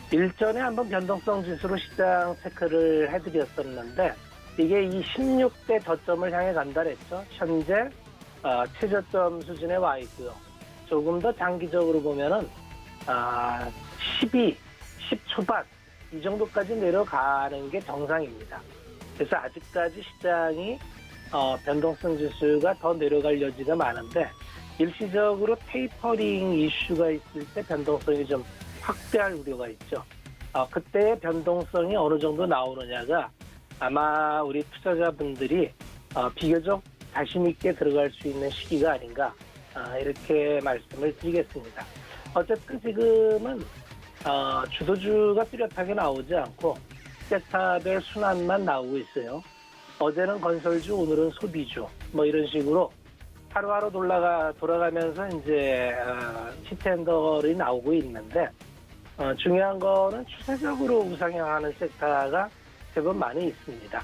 S5: 일전에 한번 변동성 지수로 시장 체크를 해드렸었는데 이게 이 16대 저점을 향해 간다랬죠. 현재 최저점 수준에 와 있고요. 조금 더 장기적으로 보면은 10 초반 이 정도까지 내려가는 게 정상입니다. 그래서 아직까지 시장이 변동성 지수가 더 내려갈 여지가 많은데 일시적으로 테이퍼링 이슈가 있을 때 변동성이 좀 확대할 우려가 있죠. 그때의 변동성이 어느 정도 나오느냐가 아마 우리 투자자분들이 비교적 자신 있게 들어갈 수 있는 시기가 아닌가 이렇게 말씀을 드리겠습니다. 어쨌든 지금은 주도주가 뚜렷하게 나오지 않고 섹터별 순환만 나오고 있어요. 어제는 건설주, 오늘은 소비주, 뭐 이런 식으로 하루하루 돌아가면서 이제 히트앤더걸이 나오고 있는데 중요한 거는 추세적으로 우상향하는 섹터가 제법 많이 있습니다.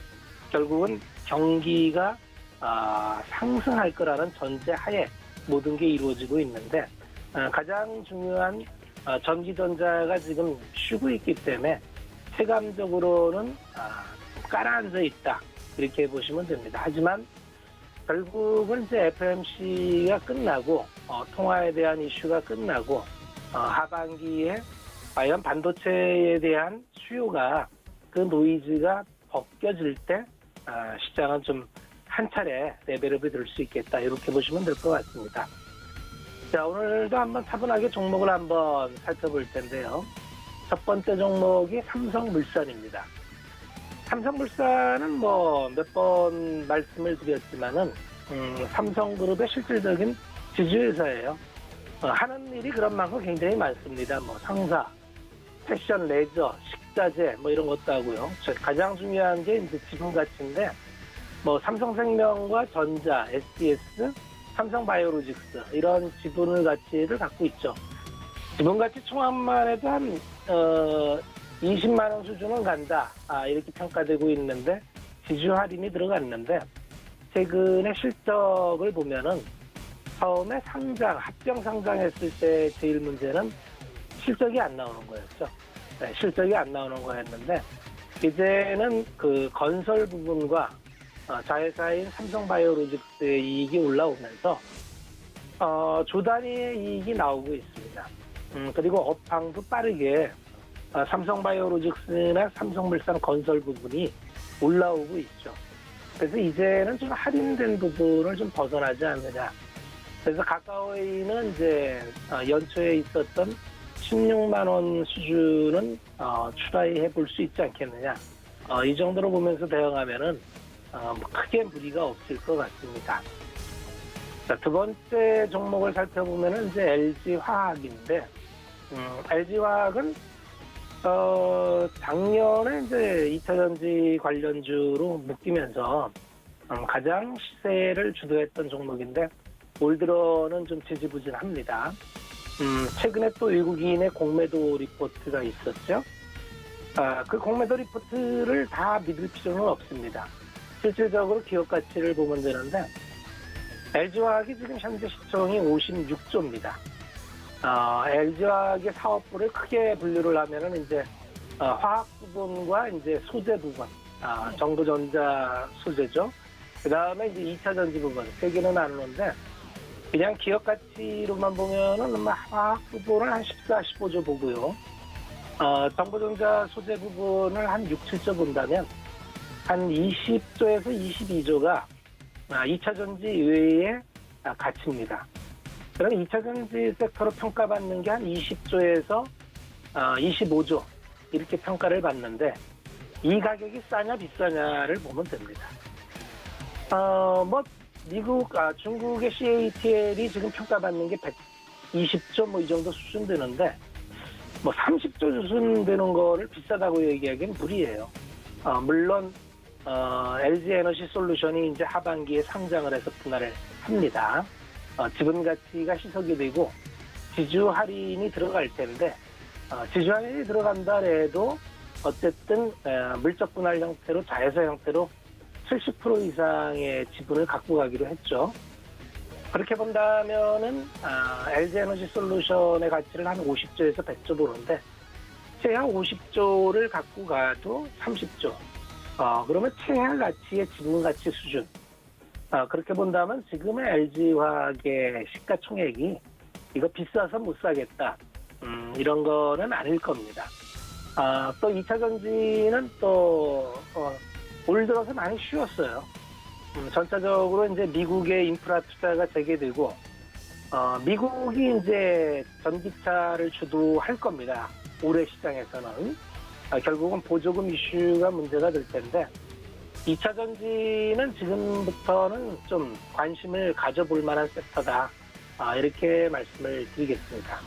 S5: 결국은 경기가 상승할 거라는 전제하에 모든 게 이루어지고 있는데 가장 중요한 전기전자가 지금 쉬고 있기 때문에 체감적으로는 깔아앉아 있다. 이렇게 보시면 됩니다. 하지만 결국은 이제 FOMC가 끝나고 통화에 대한 이슈가 끝나고 하반기에 과연 반도체에 대한 수요가 그 노이즈가 벗겨질 때 시장은 좀 한 차례 레벨업이 될 수 있겠다 이렇게 보시면 될 것 같습니다. 자, 오늘도 한번 차분하게 종목을 한번 살펴볼 텐데요. 첫 번째 종목이 삼성물산입니다. 삼성물산은 뭐 몇 번 말씀을 드렸지만은 삼성그룹의 실질적인 지주회사예요. 하는 일이 그런 만큼 굉장히 많습니다. 뭐 상사, 패션, 레저, 식자재 뭐 이런 것도 하고요. 가장 중요한 게 이제 지분 가치인데 뭐 삼성생명과 전자, SDS, 삼성바이오로직스 이런 지분 가치를 갖고 있죠. 지분 가치 총합만 해도 한 20만 원 수준은 간다. 이렇게 평가되고 있는데 지주 할인이 들어갔는데 최근에 실적을 보면은 처음에 합병 상장했을 때 제일 문제는 실적이 안 나오는 거였죠. 네, 실적이 안 나오는 거였는데 이제는 그 건설 부분과 자회사인 삼성바이오로직스의 이익이 올라오면서 조 단위의 이익이 나오고 있습니다. 그리고 업황도 빠르게 삼성바이오로직스나 삼성물산 건설 부분이 올라오고 있죠. 그래서 이제는 좀 할인된 부분을 좀 벗어나지 않느냐. 그래서 가까워이는 이제 연초에 있었던 16만 원 수준은 추가해 볼 수 있지 않겠느냐. 이 정도로 보면서 대응하면은 크게 무리가 없을 것 같습니다. 자, 두 번째 종목을 살펴보면은 이제 LG화학인데, LG화학은 작년에 이제 2차전지 관련주로 묶이면서 가장 시세를 주도했던 종목인데 올 들어는 좀 지지부진합니다. 최근에 또 외국인의 공매도 리포트가 있었죠. 그 공매도 리포트를 다 믿을 필요는 없습니다. 실질적으로 기업 가치를 보면 되는데 LG화학이 지금 현재 시총이 56조입니다. LG화학의 사업부를 크게 분류를 하면은 이제 화학 부분과 이제 소재 부분, 정보전자 소재죠. 그 다음에 이제 2차 전지 부분 세 개는 나누는데 그냥 기업 가치로만 보면은 화학 부분을 한 14, 15조 보고요. 정보전자 소재 부분을 한 6, 7조 본다면 한 20조에서 22조가 2차 전지 외의 가치입니다. 그럼 2차 전지 섹터로 평가받는 게 한 20조에서 25조 이렇게 평가를 받는데 이 가격이 싸냐 비싸냐를 보면 됩니다. 중국의 CATL이 지금 평가받는 게 120조 뭐 이 정도 수준 되는데 30조 수준 되는 거를 비싸다고 얘기하기는 무리예요. 물론 LG에너지 솔루션이 이제 하반기에 상장을 해서 분할을 합니다. 지분 가치가 희석이 되고 지주 할인이 들어갈 텐데 지주 할인이 들어간다 해도 어쨌든 물적 분할 형태로 자회사 형태로 70% 이상의 지분을 갖고 가기로 했죠. 그렇게 본다면은 LG에너지 솔루션의 가치를 한 50조에서 100조 보는데 최하 50조를 갖고 가도 30조. 그러면 최하 가치의 지분 가치 수준. 그렇게 본다면 지금의 LG화학의 시가총액이 이거 비싸서 못 사겠다. 이런 거는 아닐 겁니다. 또 2차 전지는 또 올 들어서 많이 쉬웠어요. 전체적으로 이제 미국의 인프라 투자가 재개되고 미국이 이제 전기차를 주도할 겁니다. 올해 시장에서는 결국은 보조금 이슈가 문제가 될 텐데 2차 전지는 지금부터는 좀 관심을 가져볼 만한 섹터다. 이렇게 말씀을 드리겠습니다.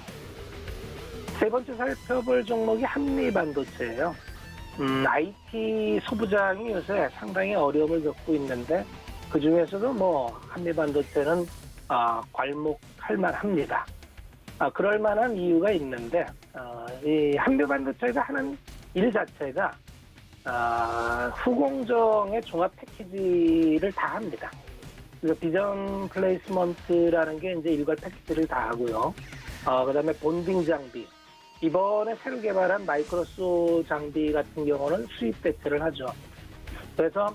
S5: 세 번째 살펴볼 종목이 한미반도체예요. IT 소부장이 요새 상당히 어려움을 겪고 있는데 그 중에서도 한미반도체는 괄목할 만합니다. 그럴 만한 이유가 있는데 이 한미반도체가 하는 일 자체가 후공정의 종합 패키지를 다 합니다. 그래서 비전 플레이스먼트라는 게 이제 일괄 패키지를 다 하고요. 그다음에 본딩 장비. 이번에 새로 개발한 마이크로소 장비 같은 경우는 수입 대체를 하죠. 그래서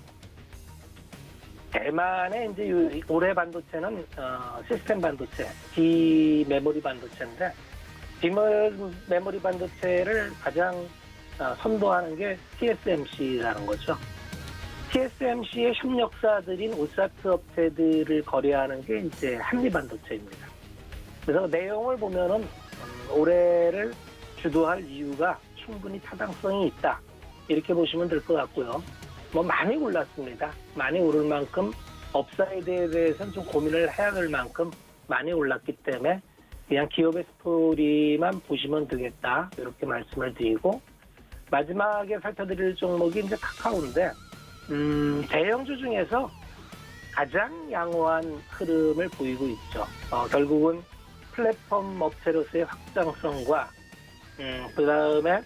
S5: 대만의 이제 올해 반도체는 시스템 반도체, 비메모리 반도체인데 비메모리 반도체를 가장 선도하는 게 TSMC라는 거죠. TSMC의 협력사들인 오사트 업체들을 거래하는 게 이제 한미반도체입니다. 그래서 내용을 보면은 올해를 주도할 이유가 충분히 타당성이 있다. 이렇게 보시면 될 것 같고요. 많이 올랐습니다. 많이 오를 만큼 업사이드에 대해서는 좀 고민을 해야 될 만큼 많이 올랐기 때문에 그냥 기업의 스토리만 보시면 되겠다. 이렇게 말씀을 드리고 마지막에 살펴드릴 종목이 이제 카카오인데 대형주 중에서 가장 양호한 흐름을 보이고 있죠. 결국은 플랫폼 업체로서의 확장성과 그 다음에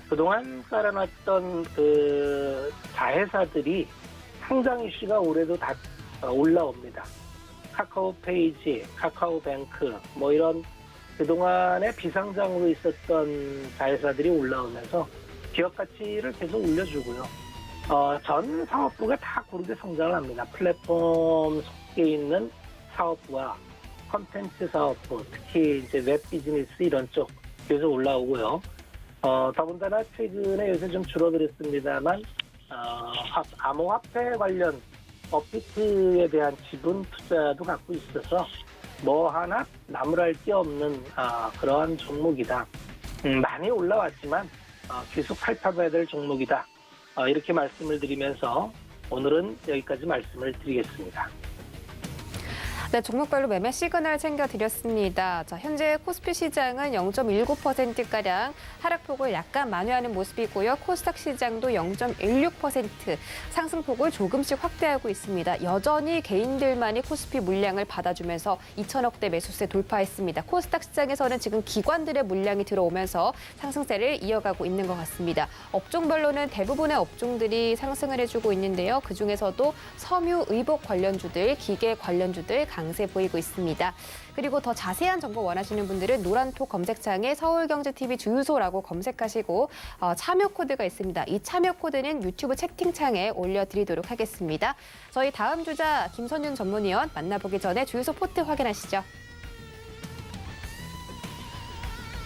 S5: 그동안 깔아놨던 그 자회사들이 상장 이슈가 올해도 다 올라옵니다. 카카오 페이지, 카카오뱅크 이런 그동안에 비상장으로 있었던 자회사들이 올라오면서 기업 가치를 계속 올려주고요. 전 사업부가 다 고르게 성장을 합니다. 플랫폼 속에 있는 사업부와 콘텐츠 사업부, 특히 이제 웹 비즈니스 이런 쪽 계속 올라오고요. 더군다나 최근에 요새 좀 줄어들었습니다만 암호화폐 관련 업비트에 대한 지분 투자도 갖고 있어서 하나 나무랄 게 없는 그러한 종목이다. 많이 올라왔지만 계속 살펴봐야 될 종목이다. 이렇게 말씀을 드리면서 오늘은 여기까지 말씀을 드리겠습니다.
S2: 네, 종목별로 매매 시그널 챙겨드렸습니다. 자, 현재 코스피 시장은 0.19%가량 하락폭을 약간 만회하는 모습이고요. 코스닥 시장도 0.16% 상승폭을 조금씩 확대하고 있습니다. 여전히 개인들만이 코스피 물량을 받아주면서 2천억대 매수세 돌파했습니다. 코스닥 시장에서는 지금 기관들의 물량이 들어오면서 상승세를 이어가고 있는 것 같습니다. 업종별로는 대부분의 업종들이 상승을 해주고 있는데요. 그중에서도 섬유, 의복 관련주들, 기계 관련주들 강세 보이고 있습니다. 그리고 더 자세한 정보 원하시는 분들은 노란톡 검색창에 서울경제TV 주유소라고 검색하시고 참여 코드가 있습니다. 이 참여 코드는 유튜브 채팅창에 올려드리도록 하겠습니다. 저희 다음 주자 김선윤 전문위원 만나보기 전에 주유소 포트 확인하시죠.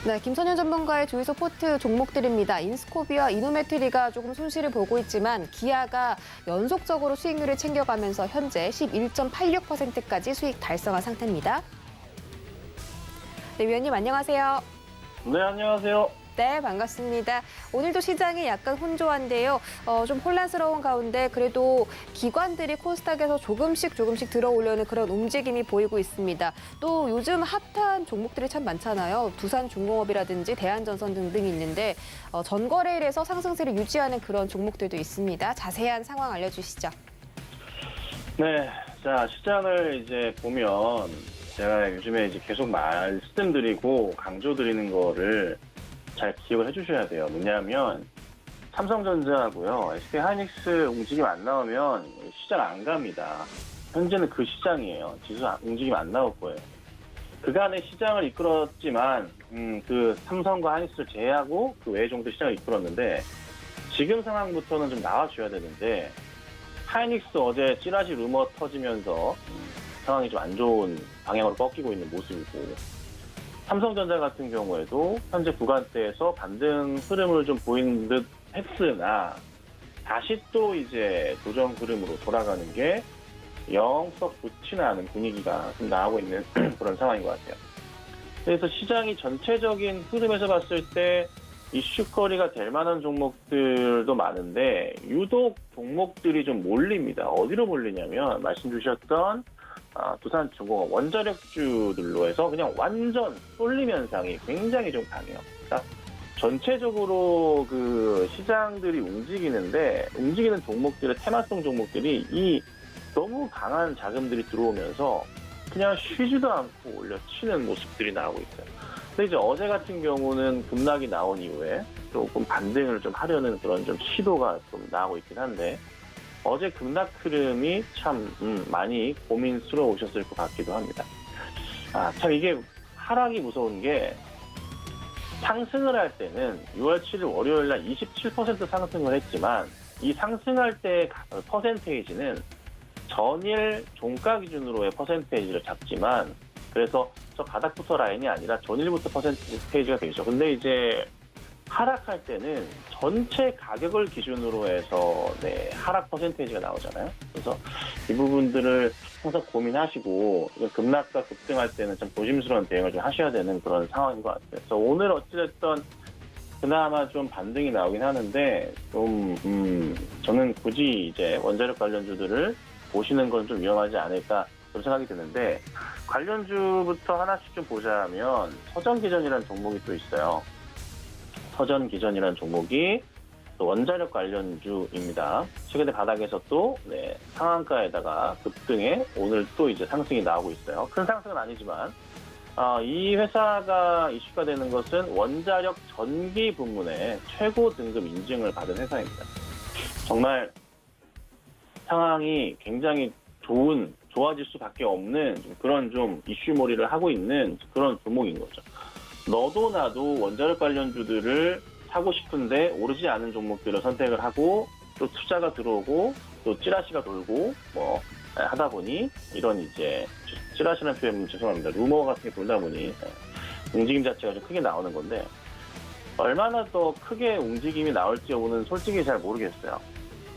S2: 네, 김선현 전문가의 주유소 포트 종목들입니다. 인스코비와 이노메트리가 조금 손실을 보고 있지만 기아가 연속적으로 수익률을 챙겨가면서 현재 11.86%까지 수익 달성한 상태입니다. 네, 위원님 안녕하세요.
S3: 네, 안녕하세요.
S2: 네, 반갑습니다. 오늘도 시장이 약간 혼조한데요. 좀 혼란스러운 가운데 그래도 기관들이 코스닥에서 조금씩 들어오려는 그런 움직임이 보이고 있습니다. 또 요즘 핫한 종목들이 참 많잖아요. 두산중공업이라든지 대한전선 등등이 있는데 전거래일에서 상승세를 유지하는 그런 종목들도 있습니다. 자세한 상황 알려주시죠.
S6: 네, 자 시장을 이제 보면 제가 요즘에 이제 계속 말씀드리고 강조드리는 거를 잘 기억을 해주셔야 돼요. 뭐냐면 삼성전자하고요, SK하이닉스 움직임 안 나오면 시장 안 갑니다. 현재는 그 시장이에요. 지수 움직임 안 나올 거예요. 그간의 시장을 이끌었지만 그 삼성과 하이닉스를 제외하고 그 외 정도 시장을 이끌었는데 지금 상황부터는 좀 나와줘야 되는데 하이닉스 어제 찌라시 루머 터지면서 상황이 좀 안 좋은 방향으로 꺾이고 있는 모습이고 삼성전자 같은 경우에도 현재 구간대에서 반등 흐름을 좀 보이는 듯 했으나 다시 또 이제 조정 흐름으로 돌아가는 게 영썩 좋지는 않은 분위기가 좀 나오고 있는 그런 상황인 것 같아요. 그래서 시장이 전체적인 흐름에서 봤을 때 이슈거리가 될 만한 종목들도 많은데 유독 종목들이 좀 몰립니다. 어디로 몰리냐면 말씀 주셨던 두산중공업 원자력주들로 해서 그냥 완전 쏠림 현상이 굉장히 좀 강해요. 그러니까 전체적으로 그 시장들이 움직이는 종목들의 테마성 종목들이 이 너무 강한 자금들이 들어오면서 그냥 쉬지도 않고 올려치는 모습들이 나오고 있어요. 근데 이제 어제 같은 경우는 급락이 나온 이후에 조금 반등을 좀 하려는 그런 좀 시도가 좀 나오고 있긴 한데 어제 급락 흐름이 참 많이 고민스러우셨을 것 같기도 합니다. 참 이게 하락이 무서운 게 상승을 할 때는 6월 7일 월요일 날 27% 상승을 했지만 이 상승할 때 퍼센테이지는 전일 종가 기준으로의 퍼센테이지를 잡지만 그래서 저 바닥부터 라인이 아니라 전일부터 퍼센테이지가 되죠. 근데 이제 하락할 때는 전체 가격을 기준으로 해서 하락 퍼센테이지가 나오잖아요. 그래서 이 부분들을 항상 고민하시고 급락과 급등할 때는 좀 조심스러운 대응을 좀 하셔야 되는 그런 상황인 것 같아요. 그래서 오늘 어찌됐든 그나마 좀 반등이 나오긴 하는데 저는 굳이 이제 원자력 관련주들을 보시는 건 좀 위험하지 않을까 그런 생각이 드는데 관련주부터 하나씩 좀 보자면 서전기전이라는 종목이 또 있어요. 서전기전이라는 종목이 또 원자력 관련주입니다. 최근에 바닥에서 또 상한가에다가 급등해 오늘 또 이제 상승이 나오고 있어요. 큰 상승은 아니지만 이 회사가 이슈가 되는 것은 원자력 전기 부문의 최고 등급 인증을 받은 회사입니다. 정말 상황이 굉장히 좋아질 수밖에 없는 그런 좀 이슈몰이를 하고 있는 그런 종목인 거죠. 너도 나도 원자력 관련주들을 사고 싶은데 오르지 않은 종목들을 선택을 하고 또 투자가 들어오고 또 찌라시가 돌고 뭐 하다 보니 이런 이제 찌라시라는 표현 죄송합니다. 루머 같은 게 돌다 보니 움직임 자체가 좀 크게 나오는 건데 얼마나 더 크게 움직임이 나올지 오는 솔직히 잘 모르겠어요.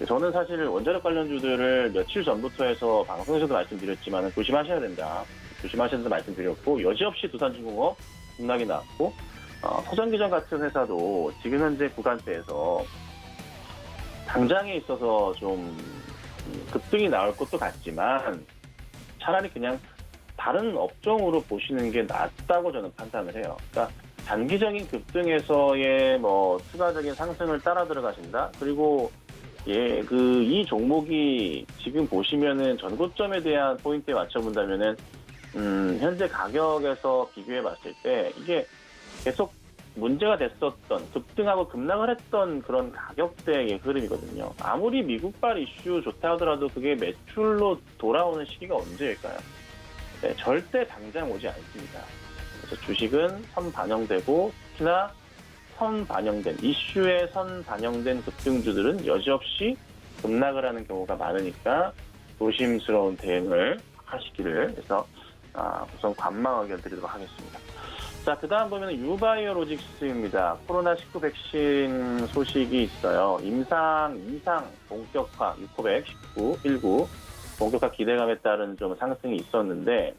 S6: 저는 사실 원자력 관련주들을 며칠 전부터 해서 방송에서도 말씀드렸지만 조심하셔야 된다. 조심하셔야 된다 말씀드렸고 여지없이 두산중공업 급락이 나왔고 서전기전 같은 회사도 지금 현재 구간대에서 당장에 있어서 좀 급등이 나올 것도 같지만 차라리 그냥 다른 업종으로 보시는 게 낫다고 저는 판단을 해요. 그러니까 단기적인 급등에서의 뭐 추가적인 상승을 따라 들어가신다. 그리고 이 종목이 지금 보시면은 전고점에 대한 포인트에 맞춰본다면은 현재 가격에서 비교해 봤을 때 이게 계속 문제가 됐었던 급등하고 급락을 했던 그런 가격대의 흐름이거든요. 아무리 미국발 이슈 좋다 하더라도 그게 매출로 돌아오는 시기가 언제일까요? 네, 절대 당장 오지 않습니다. 그래서 주식은 선반영되고 특히나 선반영된 이슈에 선반영된 급등주들은 여지없이 급락을 하는 경우가 많으니까 조심스러운 대응을 하시기를 해서 우선 관망 의견 드리도록 하겠습니다. 자, 그 다음 보면 유바이오로직스입니다. 코로나19 백신 소식이 있어요. 임상 2상 본격화, 유코백 19 본격화 기대감에 따른 좀 상승이 있었는데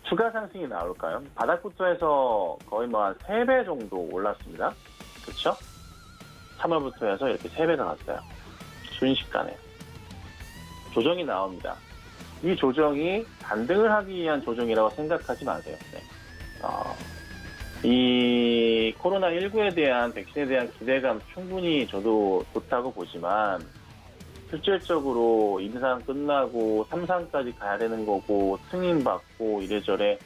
S6: 추가 상승이 나올까요? 바닥부터 해서 거의 뭐 한 3배 정도 올랐습니다. 그렇죠? 3월부터 해서 이렇게 3배가 갔어요. 순식간에. 조정이 나옵니다. 이 조정이 반등을 하기 위한 조정이라고 생각하지 마세요. 네. 이 코로나19에 대한 백신에 대한 기대감 충분히 저도 좋다고 보지만 실질적으로 임상 끝나고 3상까지 가야 되는 거고 승인받고 이래저래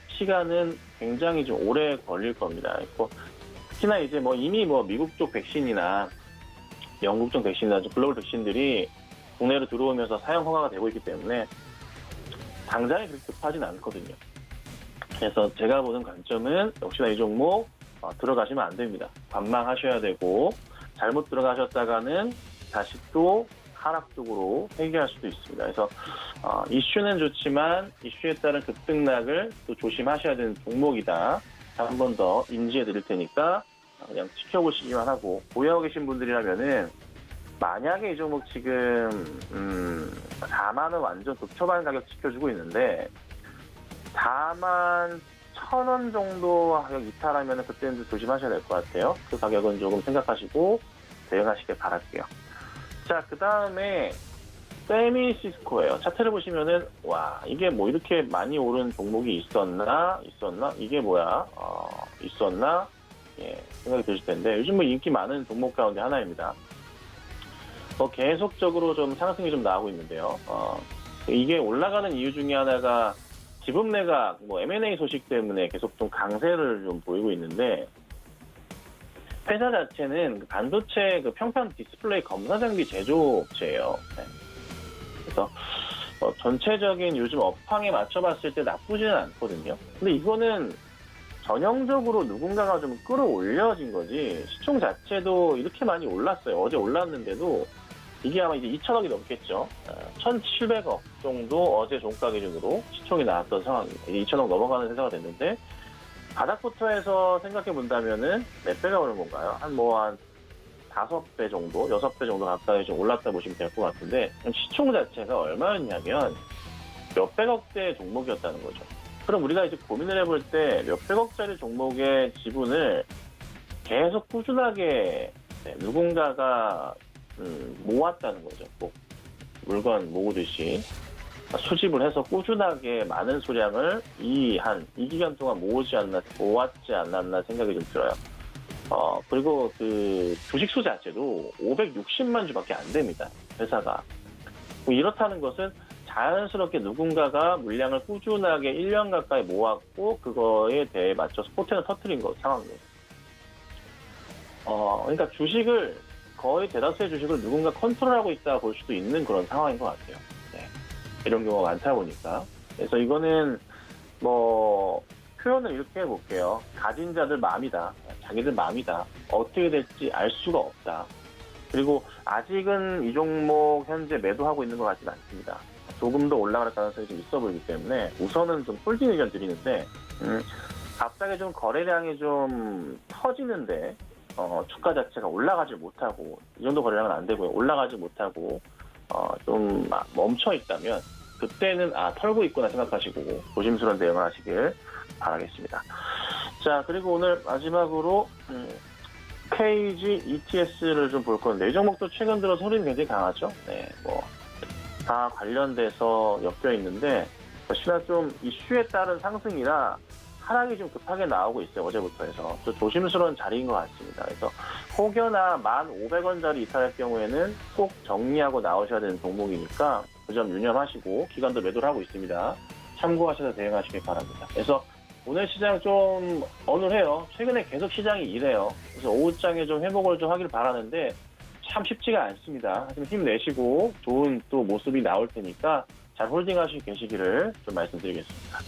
S6: 시간은 굉장히 좀 오래 걸릴 겁니다. 특히나 이제 뭐 이미 뭐 미국 쪽 백신이나 영국 쪽 백신이나 글로벌 백신들이 국내로 들어오면서 사용 허가가 되고 있기 때문에 당장에 그렇게 급하진 않거든요. 그래서 제가 보는 관점은 역시나 이 종목 들어가시면 안 됩니다. 관망하셔야 되고 잘못 들어가셨다가는 다시 또 하락 쪽으로 회귀할 수도 있습니다. 그래서 이슈는 좋지만 이슈에 따른 급등락을 또 조심하셔야 되는 종목이다. 한 번 더 인지해 드릴 테니까 그냥 지켜보시기만 하고 보유하고 계신 분들이라면은 만약에 이 종목 지금 4만 원 완전 극초반 가격 지켜주고 있는데 4만 1,000원 정도 가격 이탈하면 그때는 조심하셔야 될 것 같아요. 그 가격은 조금 생각하시고 대응하시길 바랄게요. 자, 그 다음에 세미시스코예요. 차트를 보시면은 와 이게 뭐 이렇게 많이 오른 종목이 있었나 이게 뭐야 있었나 생각이 드실 텐데 요즘 뭐 인기 많은 종목 가운데 하나입니다. 계속적으로 좀 상승이 좀 나오고 있는데요. 이게 올라가는 이유 중에 하나가 지분 매각, 뭐 M&A 소식 때문에 계속 좀 강세를 좀 보이고 있는데 회사 자체는 반도체 평판 디스플레이 검사 장비 제조업체예요. 네. 그래서 전체적인 요즘 업황에 맞춰봤을 때 나쁘지는 않거든요. 근데 이거는 전형적으로 누군가가 좀 끌어올려진 거지 시총 자체도 이렇게 많이 올랐어요. 어제 올랐는데도 이게 아마 이제 2,000억이 넘겠죠. 1,700억 정도 어제 종가 기준으로 시총이 나왔던 상황입니다. 2,000억 넘어가는 회사가 됐는데 바닥부터 해서 생각해 본다면은 몇 배가 오른 건가요? 한 5배 정도, 6배 정도 가까이 좀 올랐다 보시면 될 것 같은데 시총 자체가 얼마였냐면 몇백억대 종목이었다는 거죠. 그럼 우리가 이제 고민을 해볼 때 몇백억짜리 종목의 지분을 계속 꾸준하게 누군가가 모았다는 거죠. 꼭 물건 모으듯이 수집을 해서 꾸준하게 많은 수량을 이 기간 동안 모았지 않았나 생각이 좀 들어요. 그리고 그 주식수 자체도 560만 주밖에 안 됩니다. 회사가. 이렇다는 것은 자연스럽게 누군가가 물량을 꾸준하게 1년 가까이 모았고 그거에 대해 맞춰서 포텐을 터뜨린 상황이에요. 그러니까 주식을 거의 대다수의 주식을 누군가 컨트롤하고 있다 볼 수도 있는 그런 상황인 것 같아요. 네. 이런 경우가 많다 보니까. 그래서 이거는 뭐 표현을 이렇게 해볼게요. 가진 자들 마음이다. 자기들 마음이다. 어떻게 될지 알 수가 없다. 그리고 아직은 이 종목 현재 매도하고 있는 것 같지는 않습니다. 조금 더 올라갈 가능성이 좀 있어 보이기 때문에 우선은 좀 홀딩 의견 드리는데 갑자기 좀 거래량이 좀 터지는데 주가 자체가 올라가지 못하고 이 정도 거래량은 안 되고요. 올라가지 못하고 좀 멈춰 있다면 그때는 털고 있구나 생각하시고 조심스러운 대응을 하시길 바라겠습니다. 자, 그리고 오늘 마지막으로 KG ETS를 좀 볼 건데 이 종목도 최근 들어서 흐름이 굉장히 강하죠. 네, 뭐 다 관련돼서 엮여 있는데 역시나 좀 이슈에 따른 상승이라 하락이 좀 급하게 나오고 있어요. 어제부터 해서. 좀 조심스러운 자리인 것 같습니다. 그래서 혹여나 1,500원짜리 이탈할 경우에는 꼭 정리하고 나오셔야 되는 종목이니까 그 점 유념하시고 기관도 매도를 하고 있습니다. 참고하셔서 대응하시길 바랍니다. 그래서 오늘 시장 좀 어눌해요. 최근에 계속 시장이 이래요. 그래서 오후장에 좀 회복을 좀 하길 바라는데 참 쉽지가 않습니다. 하지만 힘내시고 좋은 또 모습이 나올 테니까 잘 홀딩하시고 계시기를 좀 말씀드리겠습니다.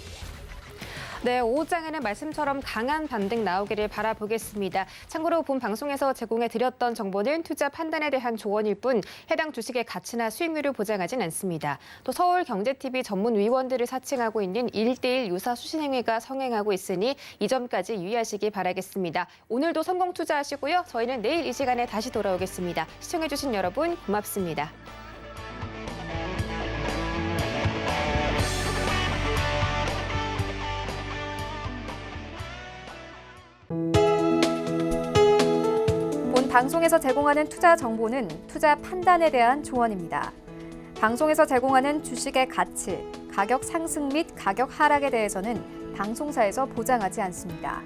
S2: 네, 오후장에는 말씀처럼 강한 반등 나오기를 바라보겠습니다. 참고로 본 방송에서 제공해드렸던 정보는 투자 판단에 대한 조언일 뿐 해당 주식의 가치나 수익률을 보장하진 않습니다. 또 서울경제TV 전문 위원들을 사칭하고 있는 1:1 유사 수신행위가 성행하고 있으니 이 점까지 유의하시기 바라겠습니다. 오늘도 성공 투자하시고요. 저희는 내일 이 시간에 다시 돌아오겠습니다. 시청해주신 여러분 고맙습니다.
S1: 본 방송에서 제공하는 투자 정보는 투자 판단에 대한 조언입니다. 방송에서 제공하는 주식의 가치, 가격 상승 및 가격 하락에 대해서는 방송사에서 보장하지 않습니다.